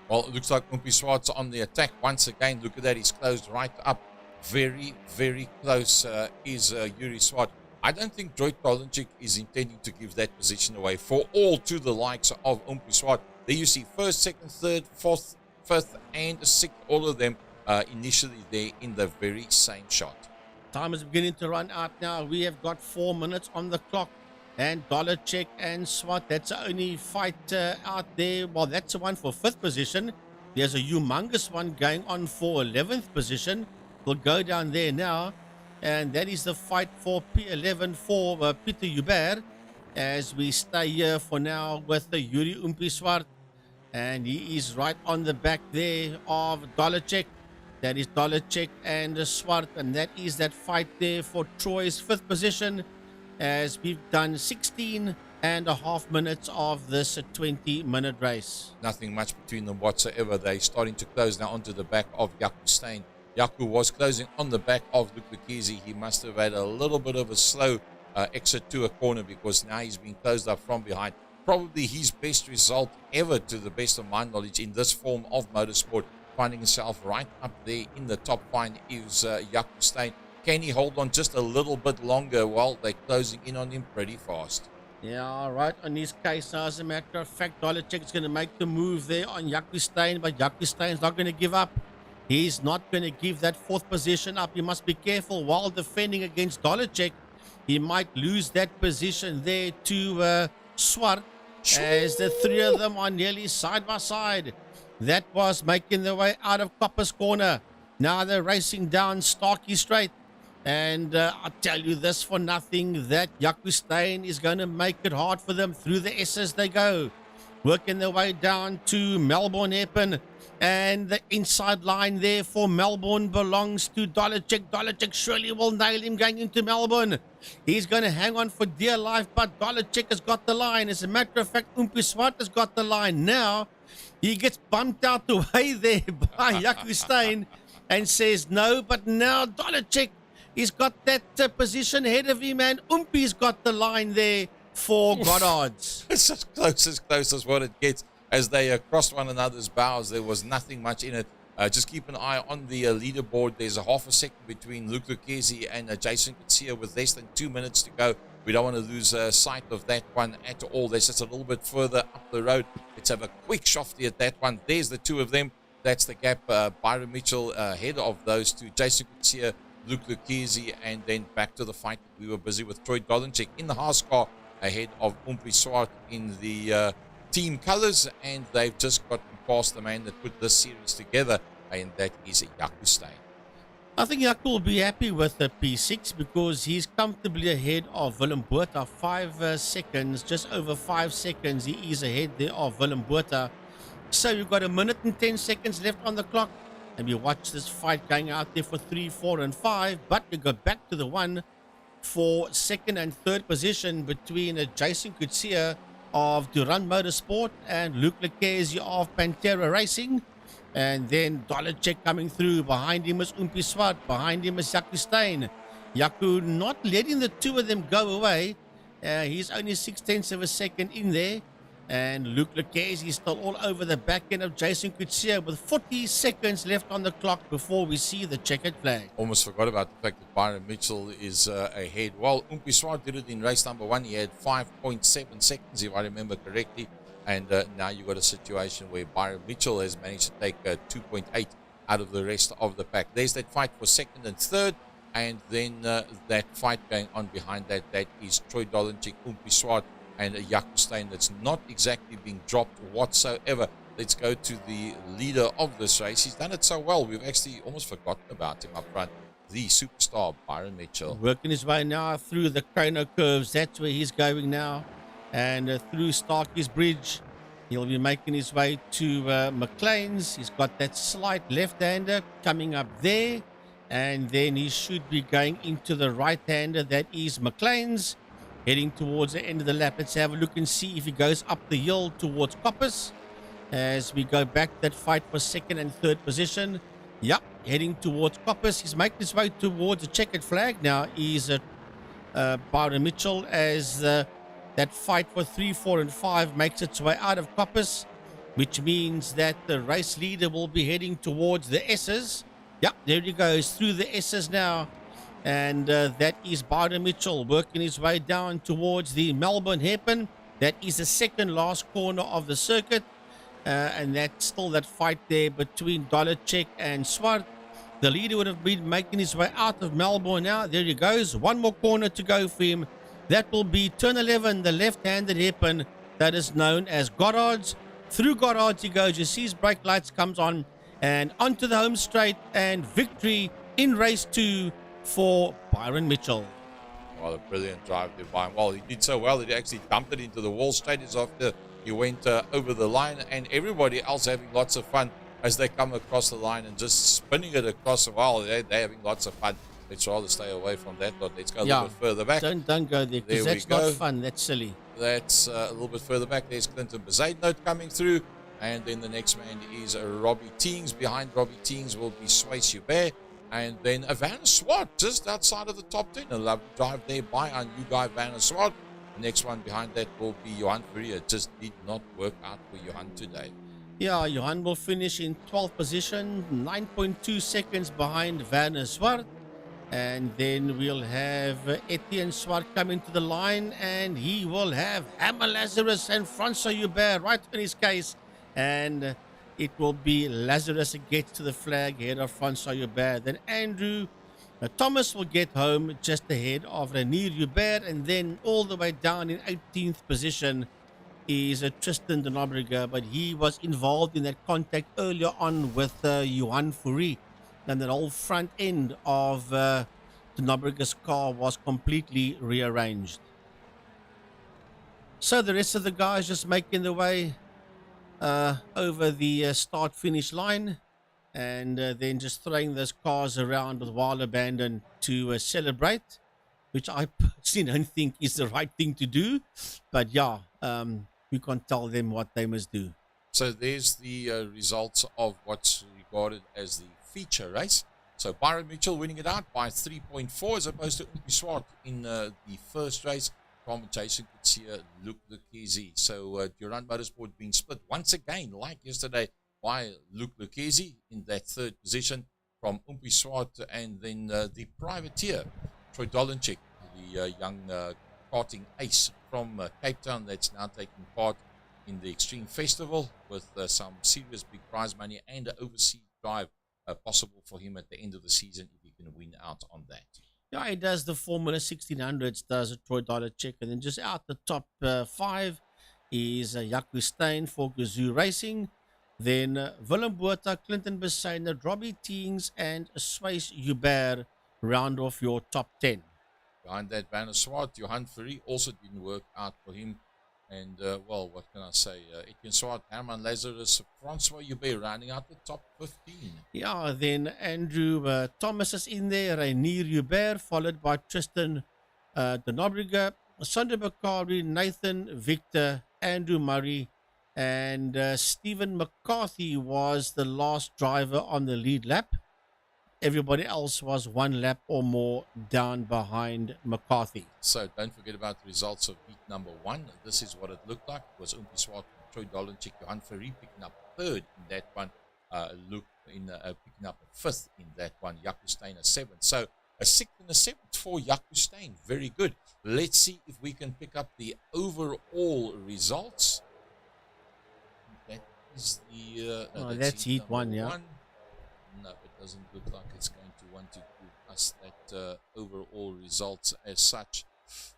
Well, it looks like Umpi Swart's on the attack once again. Look at that, he's closed right up. Very close is Yuri Swart. I don't think Troy Dolenchik is intending to give that position away for all to the likes of Umpi Swart. There you see first, second, third, fourth, fifth, and sixth, all of them initially there in the very same shot. Time is beginning to run out now. We have got 4 minutes on the clock. And Dolenchik and Swart, that's the only fight out there. Well, that's the one for 5th position. There's a humongous one going on for 11th position. We'll go down there now. And that is the fight for P11 for Peter Hubert. As we stay here for now with the Yuri Umpi Swart. And he is right on the back there of Dolenchik. That is Dolenchik and Swart. And that is that fight there for Troy's 5th position. As we've done 16.5 minutes of this 20-minute race. Nothing much between them whatsoever. They're starting to close now onto the back of Yaku Steyn. Yaku was closing on the back of Luke Lukisi. He must have had a little bit of a slow exit to a corner because now he's being closed up from behind. probably his best result ever, to the best of my knowledge, in this form of motorsport. Finding himself right up there in the top five is Jaco Steyn. Can he hold on just a little bit longer? Well, they're closing in on him pretty fast. Yeah, right. On his case, as a matter of fact, Dolacek is going to make the move there on Jaco Steyn, but Jaco Steyn's not going to give up. He's not going to give that fourth position up. He must be careful while defending against Dolacek. He might lose that position there to Swart, as the three of them are nearly side by side. That was making their way out of Copper's corner. Now they're racing down Starkey Straight. And I'll tell you this for nothing, that Jaco Steyn is going to make it hard for them. Through the S's they go, working their way down to Melbourne Hairpin. And the inside line there for Melbourne belongs to Dolacek. Dolacek surely will nail him going into Melbourne. He's going to hang on for dear life, but Dolacek has got the line. As a matter of fact, Swart has got the line. Now he gets bumped out the way there by Jaco Steyn and says no, but now Dolacek, he's got that position ahead of him, and Umpi's got the line there for Goddard's. It's as close as what it gets as they crossed one another's bows. There was nothing much in it. Just keep an eye on the leaderboard. There's a half a second between Luke Lucchesi and Jason Kutsia with less than 2 minutes to go. We don't want to lose sight of that one at all. There's just a little bit further up the road. Let's have a quick shofty at that one. There's the two of them. That's the gap. Byron Mitchell ahead of those two. Jason Kutsia, Luke Lucchesi, and then back to the fight. We were busy with Troy Dolenchik in the Haas car ahead of Umpi Swart in the team colors, and they've just gotten past the man that put this series together, and that is Jaco Steyn. I think Jaco will be happy with the P6 because he's comfortably ahead of Willem Botha. 5 seconds, just over 5 seconds, he is ahead there of Willem Botha. So you've got 1 minute and 10 seconds left on the clock, and we watch this fight going out there for 3, 4, and 5. But we go back to the one for second and third position between Jason Kutsia of Durand Motorsport and Luke Lucchesi of Pantera Racing. And then Dolacek coming through. Behind him is Umpi Swart. Behind him is Jaco Steyn. Jaco not letting the two of them go away. He's only 6/10 of a second in there. And Luke Lucchesi is still all over the back end of Jason Kutsia with 40 seconds left on the clock before we see the checkered flag. Almost forgot about the fact that Byron Mitchell is ahead. Well, Umpi Swart did it in race number 1. He had 5.7 seconds, if I remember correctly. And now you've got a situation where Byron Mitchell has managed to take 2.8 out of the rest of the pack. There's that fight for second and third. And then that fight going on behind that. That is Troy Dolenchik, Umpi Swart, and Jaco Steyn that's not exactly being dropped whatsoever. Let's go to the leader of this race. He's done it so well, we've actually almost forgotten about him up front. The superstar, Byron Mitchell. Working his way now through the Chrono Curves. That's where he's going now. And through Starkey's Bridge, he'll be making his way to McLean's. He's got that slight left-hander coming up there. And then he should be going into the right-hander. That is McLean's. Heading towards the end of the lap. Let's have a look and see if he goes up the hill towards Coppers. As we go back, that fight for second and third position. Yep, heading towards Coppers. He's making his way towards the checkered flag. Now he's Byron Mitchell as that fight for 3, 4, and 5 makes its way out of Coppers, which means that the race leader will be heading towards the S's. Yep, there he goes through the S's now. And that is Byron Mitchell working his way down towards the Melbourne Hairpin. That is the second last corner of the circuit. And that's still that fight there between Dolacek and Swart. The leader would have been making his way out of Melbourne now. There he goes. One more corner to go for him. That will be turn 11, the left-handed hairpin that is known as Goddard's. Through Goddard's he goes. You see his brake lights comes on. And onto the home straight. And victory in race 2 for Byron Mitchell. Well, a brilliant drive there by him. Well, he did so well that he actually dumped it into the wall straight as after he went over the line, and everybody else having lots of fun as they come across the line and just spinning it across the wall. They're having lots of fun. Let's rather stay away from that lot. Let's go a little bit further back. Don't go there because that's not fun. That's silly. That's a little bit further back. There's Clinton Bezaidnote coming through. And then the next man is Robbie Teens. Behind Robbie Teens will be Swayze Hubert. And then Vanna Swart just outside of the top 10. A lovely drive there by our new guy, Vanna Swart. The next one behind that will be Johan Verrier. Just did not work out for Johan today. Yeah, Johan will finish in 12th position, 9.2 seconds behind Van Swart. And then we'll have Etienne Swart coming to the line, and he will have Hammer Lazarus and Francois Hubert right in his case. And it will be Lazarus that gets to the flag ahead of Francois Hubert. Then Andrew Thomas will get home just ahead of Renier Hubert, and then all the way down in 18th position is Tristan de Nobrega, but he was involved in that contact earlier on with Johan Fourie. And the whole front end of de Nobrega's car was completely rearranged. So the rest of the guys just making their way over the start-finish line, and then just throwing those cars around with while abandon to celebrate, which I personally don't think is the right thing to do. But yeah, you can't tell them what they must do. So there's the results of what's regarded as the feature race. So Byron Mitchell winning it out by 3.4 as opposed to Umpi Swart in the first race. From Jason Kutsia, Luke Lucchesi. So Durand Motorsport being split once again, like yesterday, by Luke Lucchesi in that third position from Umpi Swart, and then the privateer, Troy Dolenchik, the young karting ace from Cape Town that's now taking part in the Extreme Festival with some serious big prize money and an overseas drive possible for him at the end of the season if he can win out on that. Yeah, he does the Formula 1600s, does a Troy Dolenchik, and then just out the top 5 is Jaco Steyn for Gazoo Racing. Then Willem Botha, Clinton Besseiner, Robbie Teens, and Swys Hubert round off your top 10. Behind that, Van Swart, Johan Fourie also didn't work out for him. And, well, what can I say? Etienne Swart, Herman Lazarus, Francois Hubert rounding out the top 15. Yeah, then Andrew Thomas is in there, Renier Hubert, followed by Tristan de Nobrega, Sander Bakari, Nathan Victor, Andrew Murray, and Stephen McCarthy was the last driver on the lead lap. Everybody else was one lap or more down behind McCarthy. So don't forget about the results of heat number 1. This is what it looked like. It was Umpi Swart, Troy Dolenchik, Johan Fourie picking up third in that one. Luke in picking up a fifth in that one. Jaco Steyn a seventh. So a sixth and a seventh for Jaco Steyn. Very good. Let's see if we can pick up the overall results. That is the... that's heat 1, yeah. No, it doesn't look like it's going to want to give us that overall results as such.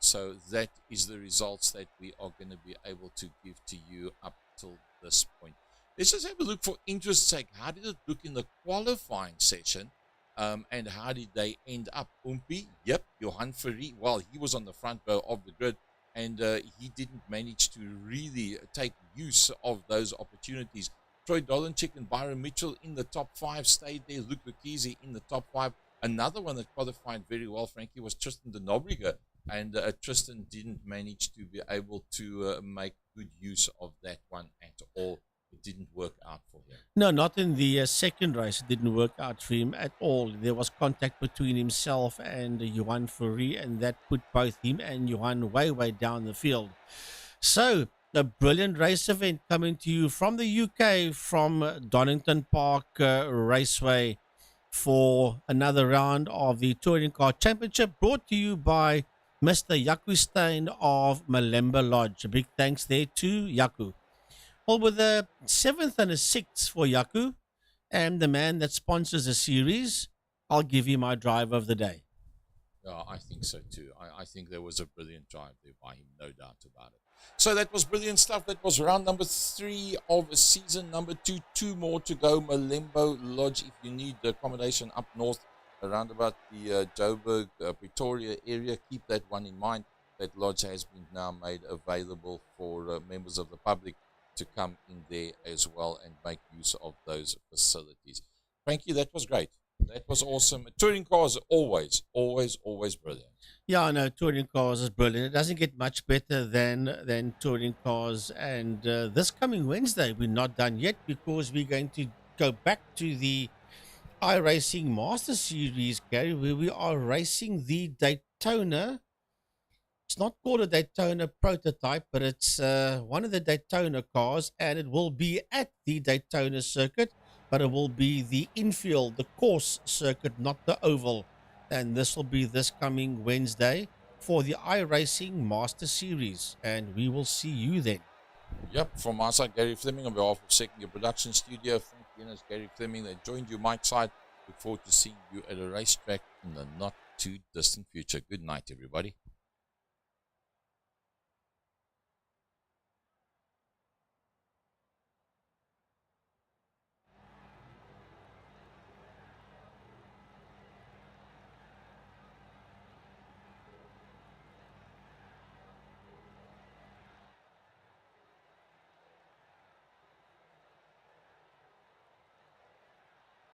So that is the results that we are going to be able to give to you up till this point. Let's just have a look for interest's sake. How did it look in the qualifying session? And how did they end up? Umpi, yep, Johan Fourie, well, he was on the front row of the grid, and he didn't manage to really take use of those opportunities. Troy Dolenchik and Byron Mitchell in the top 5 stayed there. Luke Lucchesi in the top 5. Another one that qualified very well, frankly, was Tristan de Nobrega. And Tristan didn't manage to be able to make good use of that one at all. It didn't work out for him. No, not in the second race. It didn't work out for him at all. There was contact between himself and Johan Fourie, and that put both him and Johan way down the field. So, a brilliant race event coming to you from the UK, from Donington Park Raceway, for another round of the Touring Car Championship, brought to you by Mr. Jaco Steyn of Malemba Lodge. A big thanks there to Jaco. Well, with a 7th and a 6th for Jaco, and the man that sponsors the series, I'll give you my drive of the day. Yeah, I think so too. I think there was a brilliant drive there by him, no doubt about it. So that was brilliant stuff. That was round number 3 of season number 2. 2 more to go. Malembo Lodge, if you need the accommodation up north around about the Joburg, Pretoria area, keep that one in mind. That lodge has been now made available for members of the public to come in there as well and make use of those facilities. Frankie, that was great. That was awesome. Touring cars, always brilliant. Yeah, no, touring cars is brilliant. It doesn't get much better than touring cars. And this coming Wednesday, we're not done yet because we're going to go back to the iRacing Master Series, Gary, where we are racing the Daytona It's not called a Daytona prototype, but it's one of the Daytona cars, and it will be at the Daytona circuit, but it will be the infield, the course circuit, not the oval. And this will be this coming Wednesday for the iRacing Master Series, and we will see you then. Yep, from our side, Gary Fleming, on behalf of Second Year Production Studio, thank you, Dennis, Gary Fleming, that joined you, Mike's side. Look forward to seeing you at a racetrack in the not too distant future. Good night, everybody.